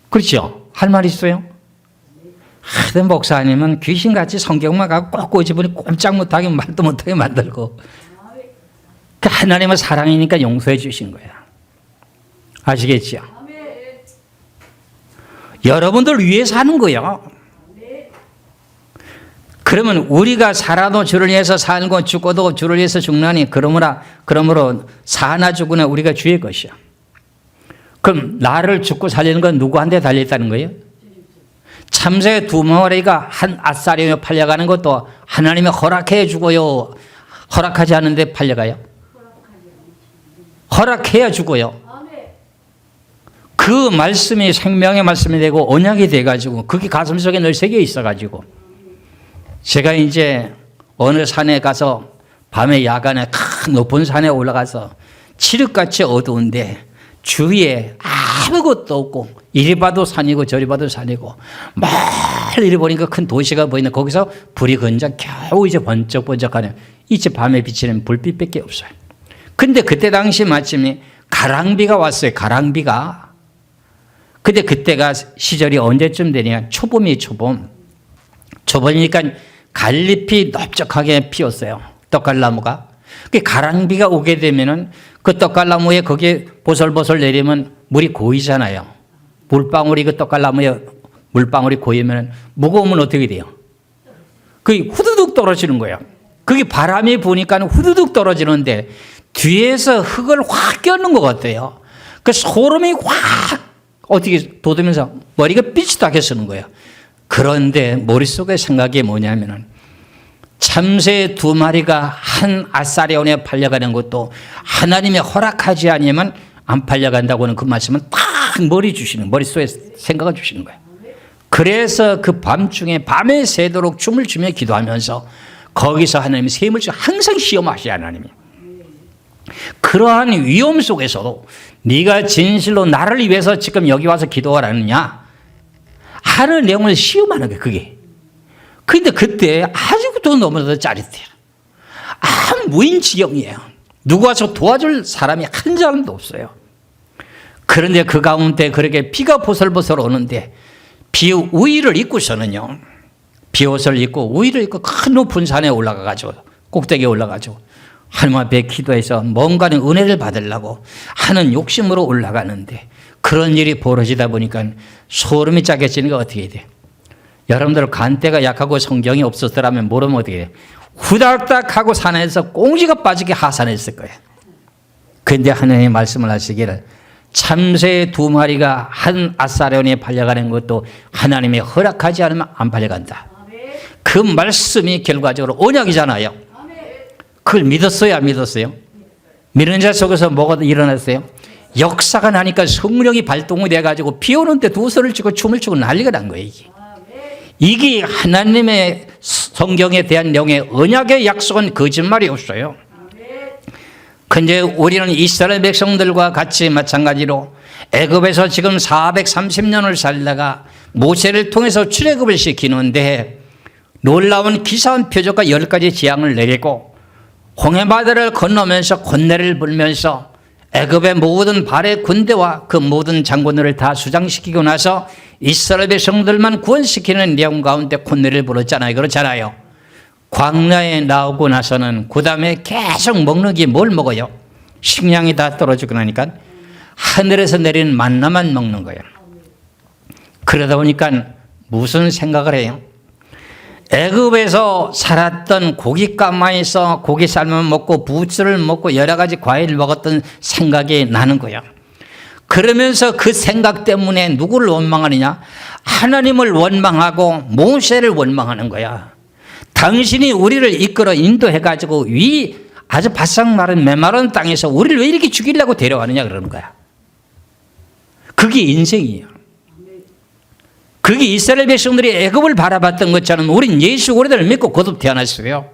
그렇죠? 할 말 있어요? 하여튼 목사님은 귀신같이 성경만 갖고 꼭 꼬집으니 꼼짝 못하게 말도 못하게 만들고 그 하나님은 사랑이니까 용서해 주신 거야. 아시겠죠? 여러분들 위해서 하는 거예요. 그러면 우리가 살아도 주를 위해서 살고 죽어도 주를 위해서 죽나니 그러므로 사나 죽으나 우리가 주의 것이야. 그럼 나를 죽고 살리는 건 누구한테 달려있다는 거예요? 참새 두 마리가 한 아싸리에 팔려가는 것도 하나님이 허락해 주고요. 허락하지 않은데 팔려가요? 허락해야 주고요. 그 말씀이 생명의 말씀이 되고 언약이 돼가지고 그게 가슴속에 늘 새겨 있어가지고 제가 이제 어느 산에 가서 밤에 야간에 큰 높은 산에 올라가서 칠흑같이 어두운데 주위에 아무것도 없고 이리 봐도 산이고 저리 봐도 산이고 멀리 보니까 큰 도시가 보이는데 거기서 불이 건져 겨우 이제 번쩍번쩍하네. 이제 밤에 비치는 불빛밖에 없어요. 근데 그때 당시 마침에 가랑비가 왔어요. 가랑비가. 근데 그때가 시절이 언제쯤 되냐. 초봄이 초봄. 초봄이니까 갈잎이 넓적하게 피었어요. 떡갈나무가. 그 가랑비가 오게 되면은 그 떡갈나무에 거기에 보슬보슬 내리면 물이 고이잖아요. 물방울이 그 떡갈나무에 물방울이 고이면 무거우면 어떻게 돼요? 그게 후두둑 떨어지는 거예요. 그게 바람이 부니까 후두둑 떨어지는데 뒤에서 흙을 확 껴는 것 같아요. 그 소름이 확 어떻게 돋으면서 머리가 삐치하게 쓰는 거예요. 그런데 머릿속에 생각이 뭐냐면은 참새 2마리가 한 아사리온에 팔려가는 것도 하나님의 허락하지 않으면 안 팔려간다고는 그 말씀은 딱 머릿속에 생각을 주시는 거예요. 그래서 그 밤중에 밤에 새도록 춤을 추며 기도하면서 거기서 하나님이 셈을 항상 시험하시죠. 하나님이. 그러한 위험 속에서도 네가 진실로 나를 위해서 지금 여기 와서 기도하라느냐 하는 내용을 시험하는 거예요. 그게. 근데 그때 아직도 너무나도 짜릿해요. 아무 무인지경이에요. 누구 와서 도와줄 사람이 한 사람도 없어요. 그런데 그 가운데 그렇게 비가 보슬보슬 오는데 비 우위를 입고서는요. 비옷을 입고 우위를 입고 큰 높은 산에 올라가가지고 꼭대기에 올라가지고 하나님 앞에 기도해서 뭔가는 은혜를 받으려고 하는 욕심으로 올라가는데 그런 일이 벌어지다 보니까 소름이 짜게지는 게 어떻게 돼요? 여러분들 간대가 약하고 성경이 없었더라면 모르면 어떻게 해요? 후닥닥하고 산에서 꽁지가 빠지게 하산했을 거예요. 그런데 하나님이 말씀을 하시기를 참새 2마리가 한 아사리온에 팔려가는 것도 하나님이 허락하지 않으면 안 팔려간다. 그 말씀이 결과적으로 언약이잖아요. 그걸 믿었어요, 안 믿었어요? 믿는 자 속에서 뭐가 일어났어요? 역사가 나니까 성령이 발동이 돼가지고 비 오는데 2손을 치고 춤을 추고 난리가 난 거예요. 이게 하나님의 성경에 대한 내용의 언약의 약속은 거짓말이 없어요. 근데 우리는 이스라엘 백성들과 같이 마찬가지로 애굽에서 지금 430년을 살다가 모세를 통해서 출애굽을 시키는데 놀라운 기사한 표적과 10가지 재앙을 내리고 홍해바다를 건너면서 곤내를 불면서 애굽의 모든 발의 군대와 그 모든 장군들을 다 수장시키고 나서 이스라엘 백성들만 구원시키는 내용 가운데 곤내를 불었잖아요. 그렇잖아요. 광야에 나오고 나서는 그 다음에 계속 먹는 게 뭘 먹어요? 식량이 다 떨어지고 나니까 하늘에서 내리는 만나만 먹는 거예요. 그러다 보니까 무슨 생각을 해요? 애굽에서 살았던 고깃가마에서 고기 삶아 먹고 부추를 먹고 여러 가지 과일을 먹었던 생각이 나는 거예요. 그러면서 그 생각 때문에 누구를 원망하느냐? 하나님을 원망하고 모세를 원망하는 거야. 당신이 우리를 이끌어 인도해가지고 아주 바싹 마른 메마른 땅에서 우리를 왜 이렇게 죽이려고 데려가느냐 그러는 거야. 그게 인생이에요. 그게 이스라엘 백성들이 애굽을 바라봤던 것처럼 우린 예수 그리스도를 믿고 거듭 태어났어요.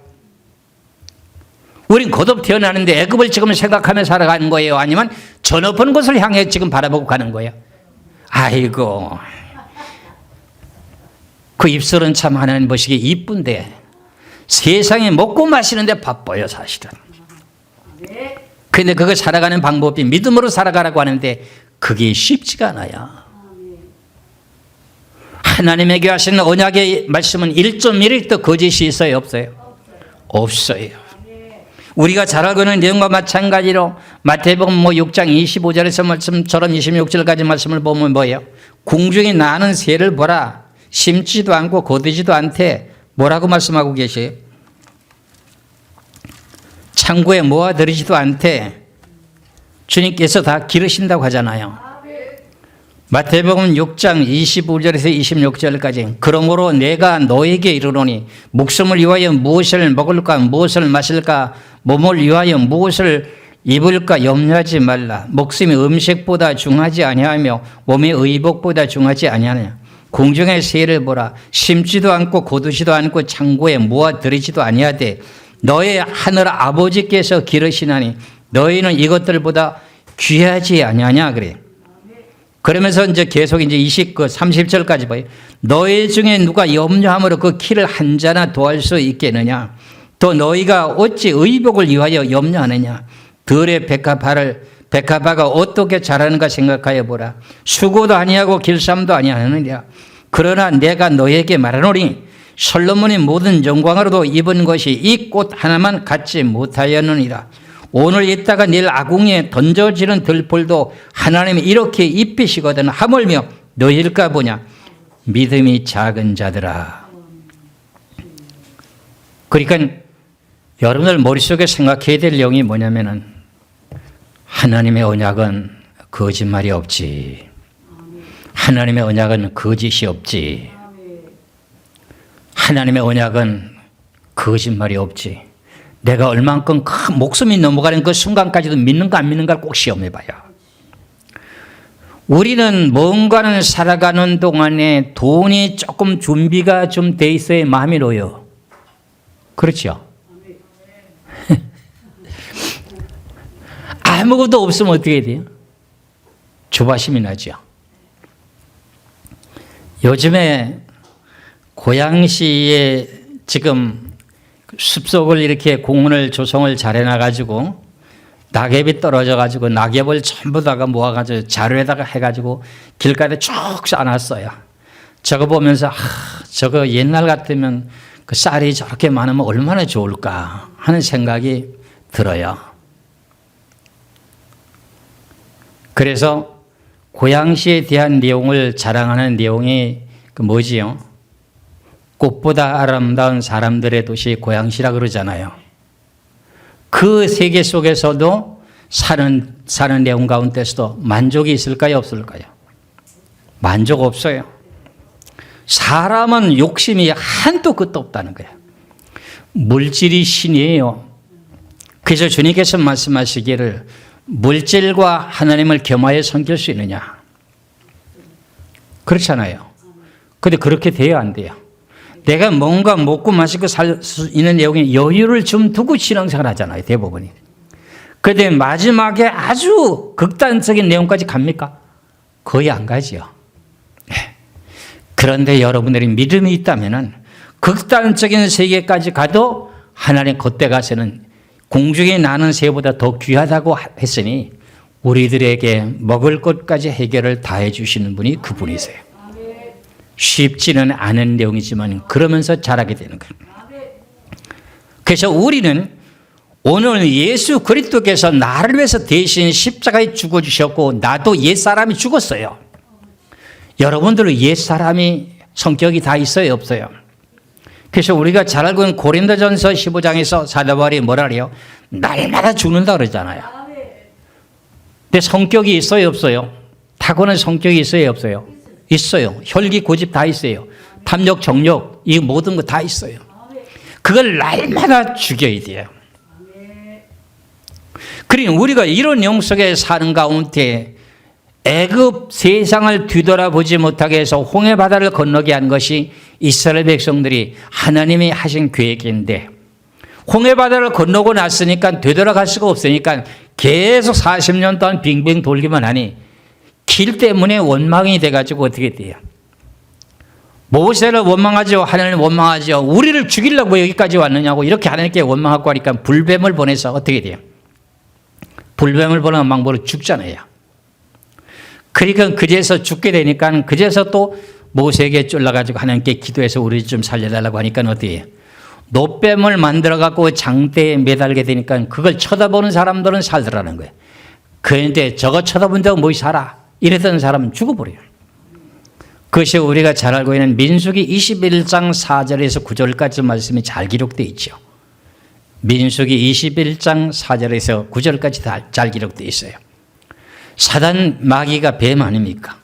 우린 거듭 태어나는데 애굽을 지금 생각하며 살아가는 거예요? 아니면 저 높은 곳을 향해 지금 바라보고 가는 거예요? 아이고, 그 입술은 참 하나님 보시기에 이쁜데 세상에 먹고 마시는데 바빠요, 사실은. 그런데 그거 살아가는 방법이 믿음으로 살아가라고 하는데 그게 쉽지가 않아요. 하나님에게 하시는 언약의 말씀은 1.1도 거짓이 있어요, 없어요? 없어요. 우리가 잘 알고 있는 내용과 마찬가지로 마태복음 6장 25절에서 말씀처럼 26절까지 말씀을 보면 뭐예요? 궁중에 나는 새를 보라. 심지도 않고 거두지도 않대. 뭐라고 말씀하고 계세요? 창고에 모아들이지도 않대. 주님께서 다 기르신다고 하잖아요. 마태복음 6장 25절에서 26절까지 그러므로 내가 너에게 이르노니 목숨을 위하여 무엇을 먹을까 무엇을 마실까 몸을 위하여 무엇을 입을까 염려하지 말라. 목숨이 음식보다 중하지 아니하며 몸의 의복보다 중하지 아니하냐. 공중의 새를 보라. 심지도 않고 거두지도 않고 창고에 모아들이지도 아니하되 너의 하늘 아버지께서 기르시나니 너희는 이것들보다 귀하지 아니하냐 그래. 그러면서 이제 계속 이제 30절까지 봐요. 너희 중에 누가 염려함으로 그 키를 한 자나 더할 수 있겠느냐? 또 너희가 어찌 의복을 위하여 염려하느냐? 들의 백합화가 어떻게 자라는가 생각하여 보라. 수고도 아니하고 길쌈도 아니하느니라. 그러나 내가 너희에게 말하노니 솔로몬이 모든 영광으로도 입은 것이 이 꽃 하나만 갖지 못하였느니라. 오늘 있다가 내일 아궁이에 던져지는 들풀도 하나님이 이렇게 입히시거든. 하물며 너희일까 보냐. 믿음이 작은 자들아. 그러니까 여러분들 머릿속에 생각해야 될 내용이 뭐냐면은 하나님의 언약은 거짓말이 없지. 하나님의 언약은 거짓이 없지. 하나님의 언약은 거짓말이 없지. 내가 얼만큼 큰 목숨이 넘어가는 그 순간까지도 믿는가 안 믿는가를 꼭 시험해 봐요. 우리는 뭔가는 살아가는 동안에 돈이 조금 준비가 좀 돼 있어야 마음이 놓여. 그렇죠? 아무것도 없으면 어떻게 돼요? 조바심이 나죠. 요즘에 고양시에 지금 숲속을 이렇게 공원을 조성을 잘 해놔가지고 낙엽이 떨어져가지고 낙엽을 전부 다가 모아가지고 자루에다가 해가지고 길가에 쭉 쌓아놨어요. 저거 보면서 저거 옛날 같으면 그 쌀이 저렇게 많으면 얼마나 좋을까 하는 생각이 들어요. 그래서 고양시에 대한 내용을 자랑하는 내용이 그 뭐지요? 꽃보다 아름다운 사람들의 도시 고양시라 그러잖아요. 그 세계 속에서도 사는 내용 가운데서도 만족이 있을까요? 없을까요? 만족 없어요. 사람은 욕심이 한도 끝도 없다는 거예요. 물질이 신이에요. 그래서 주님께서 말씀하시기를 물질과 하나님을 겸하여 섬길 수 있느냐? 그렇잖아요. 근데 그렇게 돼야 안 돼요. 내가 뭔가 먹고 마시고 살 수 있는 내용에 여유를 좀 두고 신앙생활 하잖아요. 대부분이. 그런데 마지막에 아주 극단적인 내용까지 갑니까? 거의 안 가지요. 그런데 여러분들이 믿음이 있다면 극단적인 세계까지 가도 하나님 그때 가서는 공중에 나는 새보다 더 귀하다고 했으니 우리들에게 먹을 것까지 해결을 다 해주시는 분이 그분이세요. 쉽지는 않은 내용이지만 그러면서 잘하게 되는 거예요. 그래서 우리는 오늘 예수 그리스도께서 나를 위해서 대신 십자가에 죽어주셨고 나도 옛사람이 죽었어요. 여러분들은 옛사람이 성격이 다 있어요? 없어요? 그래서 우리가 잘 알고 있는 고린도전서 15장에서 사도 바울이 뭐라 그래요? 날마다 죽는다 그러잖아요. 근데 성격이 있어요? 없어요? 타고난 성격이 있어요? 없어요? 있어요. 혈기 고집 다 있어요. 탐욕 정욕 이 모든 거 다 있어요. 그걸 날마다 죽여야 돼요. 그러니 우리가 이런 영 속에 사는 가운데 애굽 세상을 뒤돌아보지 못하게 해서 홍해 바다를 건너게 한 것이 이스라엘 백성들이 하나님이 하신 계획인데 홍해 바다를 건너고 났으니까 되돌아갈 수가 없으니까 계속 40년 동안 빙빙 돌기만 하니 길 때문에 원망이 돼가지고 어떻게 돼요? 모세를 원망하죠. 하나님을 원망하죠. 우리를 죽이려고 여기까지 왔느냐고 이렇게 하나님께 원망하고 하니까 불뱀을 보내서 어떻게 돼요? 불뱀을 보내면 망보로 죽잖아요. 그러니까 그제서 죽게 되니까 그제서 또 모세에게 쫄라가지고 하나님께 기도해서 우리 좀 살려달라고 하니까 어떻게 해요? 노뱀을 만들어갖고 장대에 매달게 되니까 그걸 쳐다보는 사람들은 살더라는 거예요. 그런데 저거 쳐다본다고 뭐이 살아? 이랬던 사람은 죽어버려요. 그것이 우리가 잘 알고 있는 민수기 21장 4절에서 9절까지 말씀이 잘 기록되어 있죠. 민수기 21장 4절에서 9절까지 잘 기록되어 있어요. 사단 마귀가 뱀 아닙니까?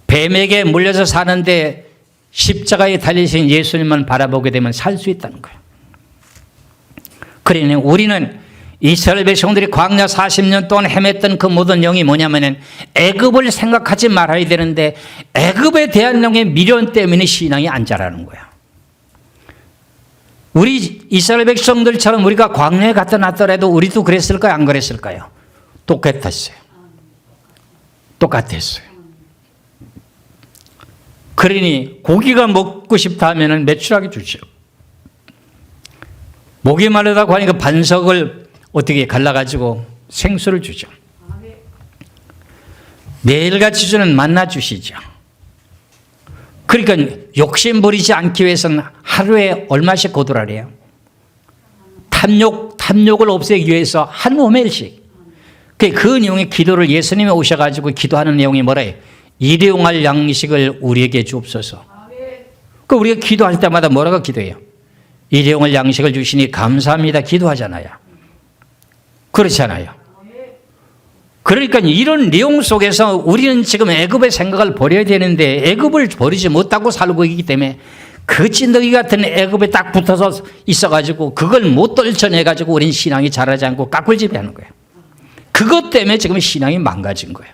뱀에게 물려서 사는데 십자가에 달리신 예수님만 바라보게 되면 살 수 있다는 거예요. 그러니 우리는 이스라엘 백성들이 광야 40년 동안 헤맸던 그 모든 영이 뭐냐면은 애굽을 생각하지 말아야 되는데 애굽에 대한 영의 미련 때문에 신앙이 안 자라는 거야. 우리 이스라엘 백성들처럼 우리가 광야에 갔다 났더라도 우리도 그랬을까요? 안 그랬을까요? 똑같았어요. 똑같았어요. 그러니 고기가 먹고 싶다 하면 매출하게 주죠. 목이 마르다고 하니까 반석을 어떻게 갈라가지고 생수를 주죠. 매일같이 주는 만나 주시죠. 그러니까 욕심 부리지 않기 위해서는 하루에 얼마씩 거두라래요. 탐욕을 없애기 위해서 한 오멜씩. 그 내용의 기도를 예수님이 오셔가지고 기도하는 내용이 뭐래요? 일용할 양식을 우리에게 주옵소서. 그 우리가 기도할 때마다 뭐라고 기도해요? 일용할 양식을 주시니 감사합니다. 기도하잖아요. 그렇잖아요. 그러니까 이런 내용 속에서 우리는 지금 애굽의 생각을 버려야 되는데 애굽을 버리지 못하고 살고 있기 때문에 그 찐덕이 같은 애굽에 딱 붙어서 있어가지고 그걸 못 떨쳐내가지고 우리는 신앙이 자라지 않고 깎을집하는 거예요. 그것 때문에 지금 신앙이 망가진 거예요.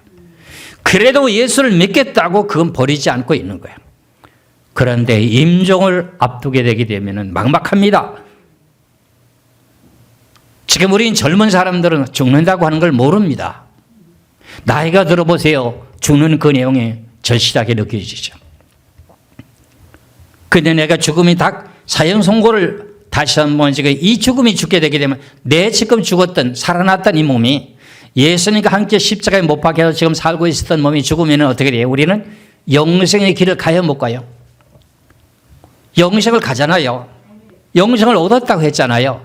그래도 예수를 믿겠다고 그건 버리지 않고 있는 거예요. 그런데 임종을 앞두게 되게 되면 막막합니다. 지금 우린 젊은 사람들은 죽는다고 하는 걸 모릅니다. 나이가 들어보세요. 죽는 그 내용이 절실하게 느껴지죠. 근데 내가 죽음이 딱 사형 선고를 다시 한번 지금 이 죽음이 죽게 되게 되면 내 지금 죽었던 살아났던 이 몸이 예수님과 함께 십자가에 못 박혀서 지금 살고 있었던 몸이 죽으면 어떻게 돼요? 우리는 영생의 길을 가요, 못 가요? 영생을 가잖아요. 영생을 얻었다고 했잖아요.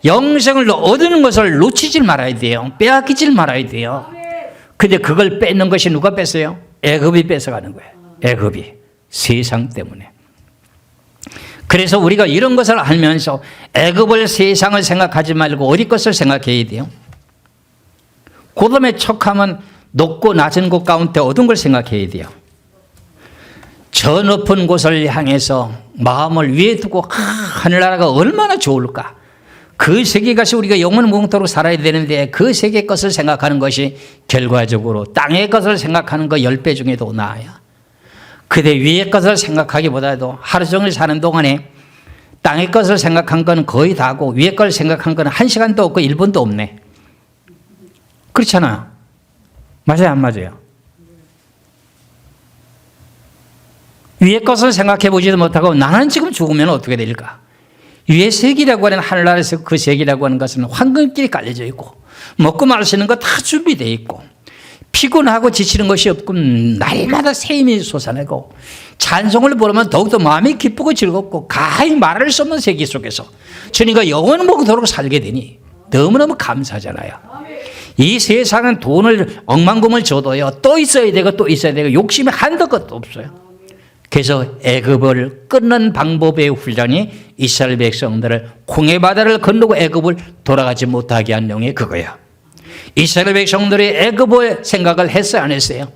영생을 얻는 것을 놓치질 말아야 돼요. 빼앗기질 말아야 돼요. 근데 그걸 뺏는 것이 누가 뺐어요? 애굽이 뺏어가는 거예요. 애굽이. 세상 때문에. 그래서 우리가 이런 것을 알면서 애굽을 세상을 생각하지 말고 어디 것을 생각해야 돼요? 그 다음에 척하면 높고 낮은 곳 가운데 어떤 걸 생각해야 돼요? 저 높은 곳을 향해서 마음을 위에 두고 하늘나라가 얼마나 좋을까? 그 세계 것이 우리가 영원 무궁토록 살아야 되는데 그 세계 것을 생각하는 것이 결과적으로 땅의 것을 생각하는 거 10배 중에도 나아요. 그대 위의 것을 생각하기보다도 하루 종일 사는 동안에 땅의 것을 생각한 건 거의 다고 위의 걸 생각한 건 1시간도 없고 1분도 없네. 그렇잖아요. 맞아요, 안 맞아요? 위의 것을 생각해 보지도 못하고 나는 지금 죽으면 어떻게 될까? 위의 세계라고 하는 하늘나라에서 그 세계라고 하는 것은 황금길이 깔려져 있고 먹고 마시는 거 다 준비되어 있고 피곤하고 지치는 것이 없고 날마다 새 힘이 솟아내고 찬송을 부르면 더욱더 마음이 기쁘고 즐겁고 가히 말할 수 없는 세계 속에서 주님과 영원 먹도록 살게 되니 너무너무 감사하잖아요. 이 세상은 돈을 억만금을 줘도요 또 있어야 되고 또 있어야 되고 욕심이 한도 끝도 없어요. 그래서 애굽을 끊는 방법의 훈련이 이스라엘 백성들을 홍해 바다를 건너고 애굽을 돌아가지 못하게 한 내용이 그거야. 이스라엘 백성들이 애굽의 생각을 했어요, 안 했어요?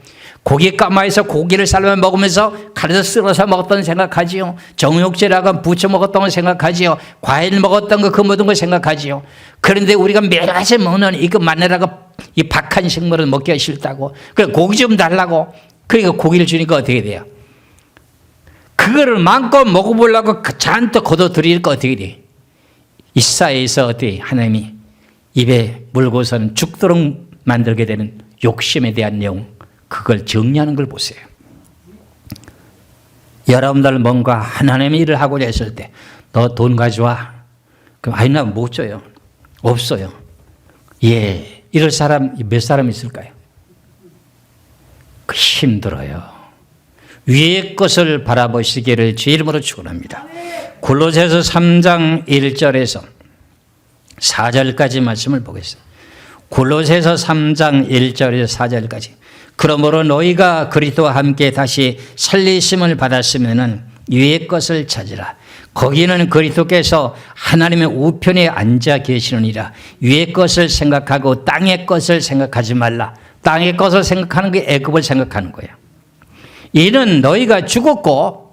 고기 까마에서 고기를 삶아 먹으면서 칼에서 쓸어서 먹었던 생각하지요. 정육제라고 부쳐 먹었던 걸 생각하지요. 과일 먹었던 거 그 모든 걸 생각하지요. 그런데 우리가 매일같이 먹는 이거 마늘하고 이 박한 식물은 먹기가 싫다고. 그래 고기 좀 달라고. 그러니까 고기를 주니까 어떻게 돼요? 그거를 마음껏 먹어보려고 잔뜩 걷어들이니까 어떻게 돼? 이 사이에서 어떻게 하나님이 입에 물고서는 죽도록 만들게 되는 욕심에 대한 내용, 그걸 정리하는 걸 보세요. 여러분들 뭔가 하나님의 일을 하고자 했을 때 너 돈 가져와. 그럼 아니 나 못 줘요. 없어요. 예, 이럴 사람 몇 사람 있을까요? 힘들어요. 위의 것을 바라보시기를 주 이름으로 축원합니다. 골로새서 3장 1절에서 4절까지 말씀을 보겠습니다. 골로새서 3장 1절에서 4절까지. 그러므로 너희가 그리스도와 함께 다시 살리심을 받았으면은 위의 것을 찾으라. 거기는 그리스도께서 하나님의 우편에 앉아 계시느니라. 위의 것을 생각하고 땅의 것을 생각하지 말라. 땅의 것을 생각하는 게 애굽을 생각하는 거예요. 이는 너희가 죽었고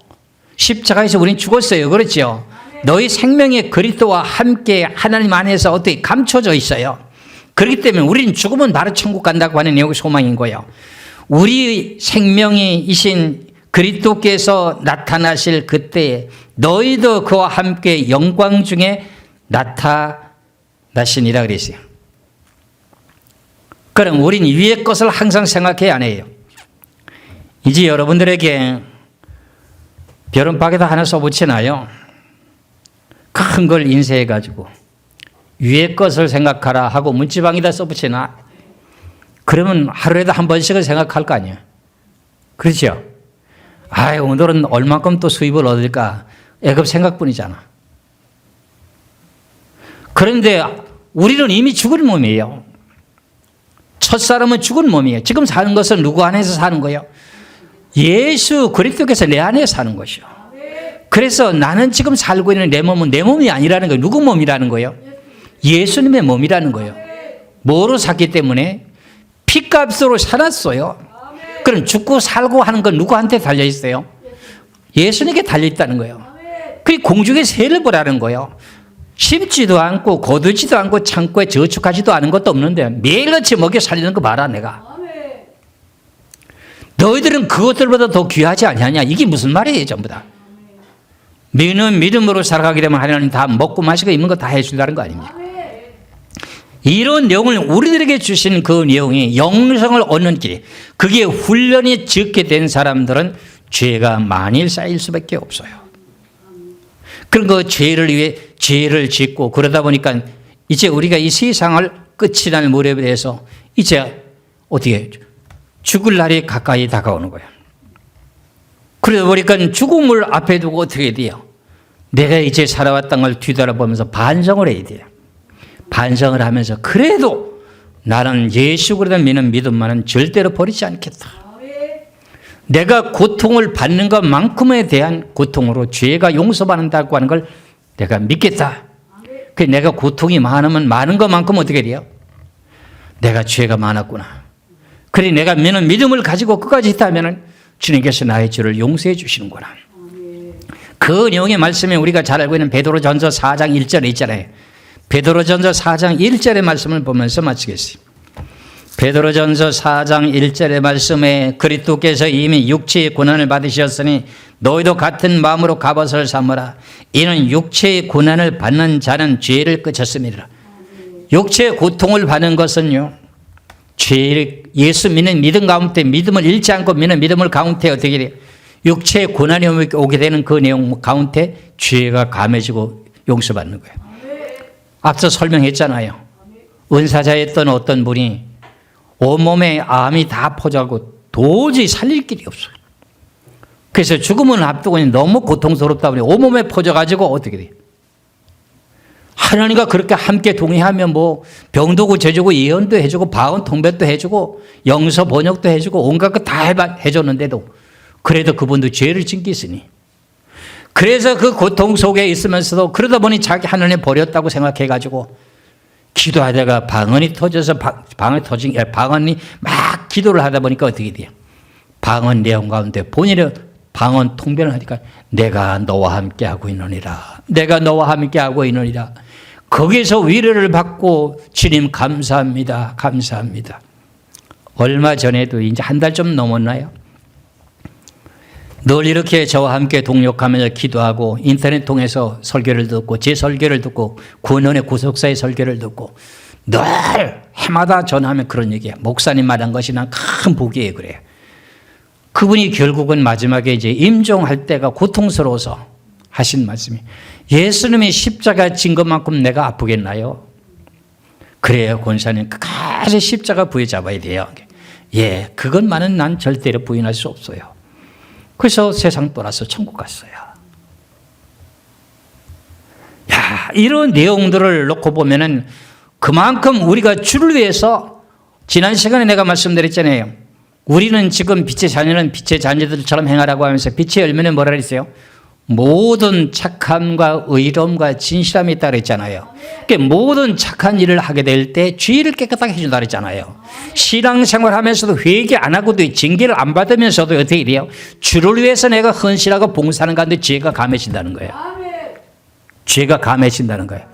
십자가에서 우린 죽었어요. 그렇죠? 너희 생명이 그리스도와 함께 하나님 안에서 어떻게 감춰져 있어요. 그렇기 때문에 우리는 죽으면 바로 천국 간다고 하는 내용이 소망인 거예요. 우리 생명이신 그리스도께서 나타나실 그때에 너희도 그와 함께 영광 중에 나타나시니라 그랬어요. 그럼 우린 위의 것을 항상 생각해야 안 해요. 이제 여러분들에게 벼른박에다 하나 써붙이나요? 큰 걸 인쇄해가지고 위의 것을 생각하라 하고 문지방에다 써붙이나? 그러면 하루에도 한 번씩은 생각할 거 아니에요. 그렇죠? 아유, 오늘은 얼만큼 또 수입을 얻을까? 애급 생각뿐이잖아. 그런데 우리는 이미 죽은 몸이에요. 첫사람은 죽은 몸이에요. 지금 사는 것은 누구 안에서 사는 거예요? 예수 그리스도께서 내 안에 사는 것이요. 그래서 나는 지금 살고 있는 내 몸은 내 몸이 아니라는 거예요. 누구 몸이라는 거예요? 예수님의 몸이라는 거예요. 뭐로 샀기 때문에? 피값으로 살았어요. 그럼 죽고 살고 하는 건 누구한테 달려있어요? 예수님께 달려있다는 거예요. 그 공중에 새를 보라는 거예요. 심지도 않고 거두지도 않고 창고에 저축하지도 않은 것도 없는데 매일같이 먹여 살리는 거 봐라 내가. 너희들은 그것들보다 더 귀하지 않냐? 이게 무슨 말이에요 전부 다. 너희는 믿음으로 살아가게 되면 하나님 다 먹고 마시고 입는 거 다 해준다는 거 아닙니까? 이런 내용을 우리들에게 주신 그 내용이 영성을 얻는 길, 그게 훈련이 적게 된 사람들은 죄가 많이 쌓일 수밖에 없어요. 그런 그 죄를 위해 죄를 짓고 그러다 보니까 이제 우리가 이 세상을 끝이 날 무렵에 대해서 이제 어떻게 죽을 날이 가까이 다가오는 거예요. 그러다 보니까 죽음을 앞에 두고 어떻게 돼요? 내가 이제 살아왔던 걸 뒤돌아보면서 반성을 해야 돼요. 반성을 하면서 그래도 나는 예수 그리스도를 믿는 믿음만은 절대로 버리지 않겠다. 내가 고통을 받는 것만큼에 대한 고통으로 죄가 용서받는다고 하는 걸 내가 믿겠다. 그래서 내가 고통이 많으면 많은 것만큼 어떻게 돼요? 내가 죄가 많았구나. 그래 내가 믿는 믿음을 가지고 끝까지 있다면 주님께서 나의 죄를 용서해 주시는구나. 그 내용의 말씀에 우리가 잘 알고 있는 베드로전서 4장 1절에 있잖아요. 베드로전서 4장 1절의 말씀을 보면서 마치겠습니다. 베드로전서 4장 1절의 말씀에 그리스도께서 이미 육체의 고난을 받으셨으니 너희도 같은 마음으로 갑옷을 삼으라. 이는 육체의 고난을 받는 자는 죄를 끝쳤습니다. 육체의 고통을 받는 것은요, 죄를 예수 믿는 믿음 가운데 믿음을 잃지 않고 믿는 믿음을 가운데 어떻게 돼요? 육체의 고난이 오게 되는 그 내용 가운데 죄가 감해지고 용서받는 거예요. 앞서 설명했잖아요. 은사자였던 어떤 분이 온몸에 암이 다 퍼져가고 도저히 살릴 길이 없어요. 그래서 죽음을 앞두고 너무 고통스럽다 보니 온몸에 퍼져가지고 어떻게 돼요? 하나님과 그렇게 함께 동의하면 뭐 병도 고쳐주고 예언도 해주고 방언 통변도 해주고 영서 번역도 해주고 온갖 거 다 해줬는데도 그래도 그분도 죄를 짓겠으니 그래서 그 고통 속에 있으면서도 그러다 보니 자기 하나님 버렸다고 생각해가지고 기도하다가 방언이 터져서 방언이 막 기도를 하다 보니까 어떻게 돼요? 방언 내용 가운데 본인의 방언 통변을 하니까 내가 너와 함께 하고 있느니라. 내가 너와 함께 하고 있느니라. 거기서 위로를 받고 주님 감사합니다. 감사합니다. 얼마 전에도 이제 한 달 좀 넘었나요? 늘 이렇게 저와 함께 동역하면서 기도하고 인터넷 통해서 설교를 듣고 제 설교를 듣고 구원의 구속사의 설교를 듣고 늘 해마다 전하면 그런 얘기예요. 목사님 말한 것이 난 큰 복이에요. 그래요. 그분이 결국은 마지막에 이제 임종할 때가 고통스러워서 하신 말씀이 예수님이 십자가 진 것만큼 내가 아프겠나요? 그래요. 권사님 끝까지 십자가 부여잡아야 돼요. 예, 그것만은 난 절대로 부인할 수 없어요. 그래서 세상 떠나서 천국 갔어요. 야, 이런 내용들을 놓고 보면은 그만큼 우리가 주를 위해서 지난 시간에 내가 말씀드렸잖아요. 우리는 지금 빛의 자녀는 빛의 자녀들처럼 행하라고 하면서 빛의 열매는 뭐라 그랬어요? 모든 착함과 의로움과 진실함이 있다고 그랬잖아요. 그러니까 모든 착한 일을 하게 될 때 죄를 깨끗하게 해준다고 그랬잖아요. 신앙생활 하면서도 회개 안 하고도 징계를 안 받으면서도 어떻게 돼요? 주를 위해서 내가 헌신하고 봉사하는 가운데 죄가 감해진다는 거예요. 죄가 감해진다는 거예요.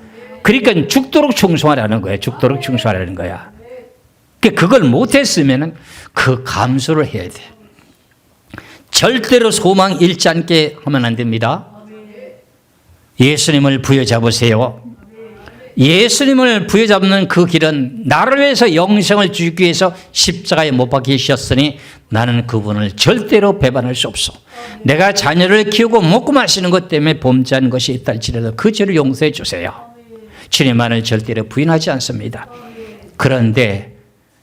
그러니까 죽도록 충성하라는 거예요. 죽도록 충성하라는 거야. 그걸 못했으면 그 감수를 해야 돼. 절대로 소망 잃지 않게 하면 안 됩니다. 예수님을 부여잡으세요. 예수님을 부여잡는 그 길은 나를 위해서 영생을 주기 위해서 십자가에 못 박히셨으니 나는 그분을 절대로 배반할 수 없어. 내가 자녀를 키우고 먹고 마시는 것 때문에 범죄한 것이 있다 할지라도 그 죄를 용서해 주세요. 주님만을 절대로 부인하지 않습니다. 그런데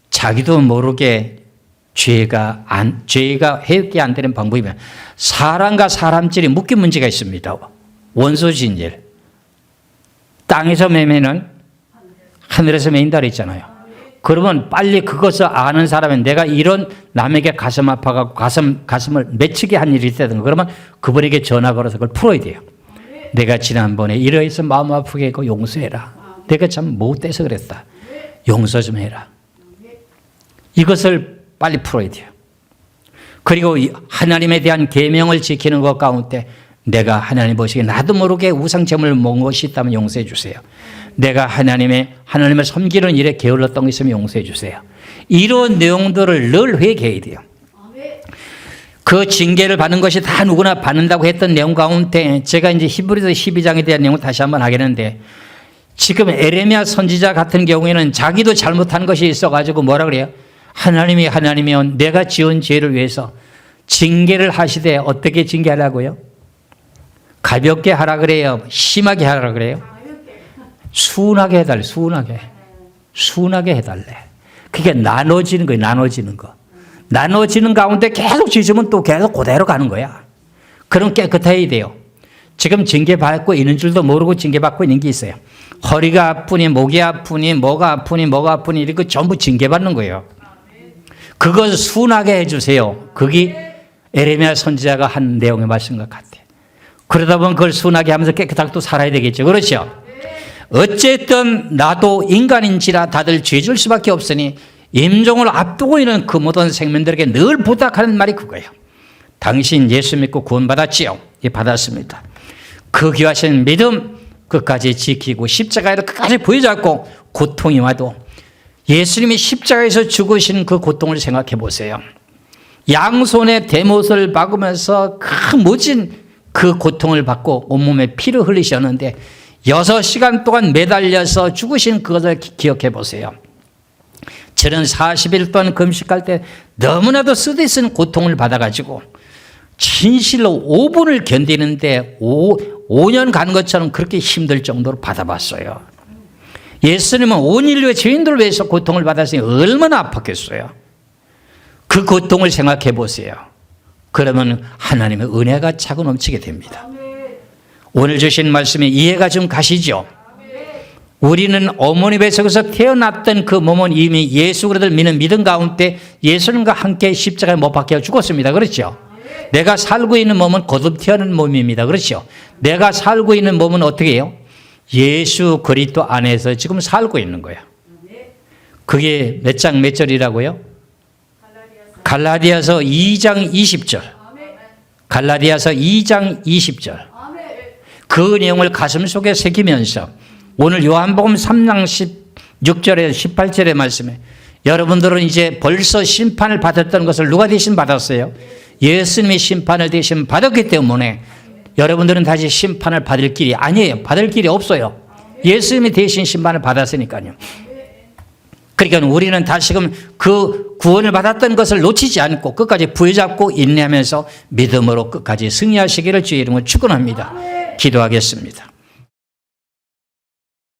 자기도 모르게 죄가 해결이 안 되는 방법이면 사람과 사람끼리 묶인 문제가 있습니다. 원소진일. 땅에서 매매는 하늘에서 매인다 그랬잖아요. 그러면 빨리 그것을 아는 사람은 내가 이런 남에게 가슴 아파가고 가슴을 맺히게 한 일이 있다든가 그러면 그분에게 전화 걸어서 그걸 풀어야 돼요. 내가 지난번에 이러해서 마음 아프게 했고 용서해라. 내가 참 못돼서 그랬다. 용서 좀 해라. 이것을 빨리 풀어야 돼요. 그리고 하나님에 대한 계명을 지키는 것 가운데 내가 하나님 보시기에 나도 모르게 우상 제물을 먹은 것이 있다면 용서해 주세요. 내가 하나님을 섬기는 일에 게을렀던 것이 있으면 용서해 주세요. 이런 내용들을 늘 회개해야 돼요. 그 징계를 받는 것이 다 누구나 받는다고 했던 내용 가운데 제가 이제 히브리서 12장에 대한 내용을 다시 한번 하겠는데 지금 에레미야 선지자 같은 경우에는 자기도 잘못한 것이 있어가지고 뭐라 그래요? 하나님이면 내가 지은 죄를 위해서 징계를 하시되 어떻게 징계하라고요? 가볍게 하라 그래요? 심하게 하라 그래요? 순하게 해달래. 순하게 해달래. 그게 나눠지는 거예요. 나눠지는 거. 나눠지는 가운데 계속 지으면 또 계속 그대로 가는 거야. 그럼 깨끗해야 돼요. 지금 징계받고 있는 줄도 모르고 징계받고 있는 게 있어요. 허리가 아프니 목이 아프니 뭐가 아프니 이렇게 전부 징계받는 거예요. 그것을 순하게 해주세요. 그게 에레미야 선지자가 한 내용의 말씀인 것 같아요. 그러다 보면 그걸 순하게 하면서 깨끗하게 또 살아야 되겠죠. 그렇죠? 어쨌든 나도 인간인지라 다들 죄질 수밖에 없으니 임종을 앞두고 있는 그 모든 생명들에게 늘 부탁하는 말이 그거예요. 당신 예수 믿고 구원받았지요? 예, 받았습니다. 그 귀하신 믿음 끝까지 지키고 십자가를 끝까지 부여잡고 고통이 와도 예수님이 십자가에서 죽으신 그 고통을 생각해 보세요. 양손에 대못을 박으면서 그 모진 그 고통을 받고 온몸에 피를 흘리셨는데 6시간 동안 매달려서 죽으신 그것을 기억해 보세요. 저는 40일 동안 금식할 때 너무나도 쓰디쓴 고통을 받아가지고 진실로 5분을 견디는데 5년 간 것처럼 그렇게 힘들 정도로 받아봤어요. 예수님은 온 인류의 죄인들을 위해서 고통을 받았으니 얼마나 아팠겠어요. 그 고통을 생각해 보세요. 그러면 하나님의 은혜가 차고 넘치게 됩니다. 오늘 주신 말씀이 이해가 좀 가시죠? 우리는 어머니 뱃속에서 태어났던 그 몸은 이미 예수 그리스도를 믿는 믿음 가운데 예수님과 함께 십자가에 못 박혀 죽었습니다. 그렇죠? 내가 살고 있는 몸은 거듭 태어난 몸입니다. 그렇죠? 내가 살고 있는 몸은 어떻게 해요? 예수 그리스도 안에서 지금 살고 있는 거예요. 그게 몇 장 몇 절이라고요? 갈라디아서 2장 20절. 갈라디아서 2장 20절. 그 내용을 가슴속에 새기면서 오늘 요한복음 3장 16절에 18절의 말씀에 여러분들은 이제 벌써 심판을 받았던 것을 누가 대신 받았어요? 예수님이 심판을 대신 받았기 때문에 여러분들은 다시 심판을 받을 길이 아니에요. 받을 길이 없어요. 예수님이 대신 심판을 받았으니까요. 그러니까 우리는 다시금 그 구원을 받았던 것을 놓치지 않고 끝까지 부여잡고 인내하면서 믿음으로 끝까지 승리하시기를 주의 이름으로 축원합니다. 기도하겠습니다.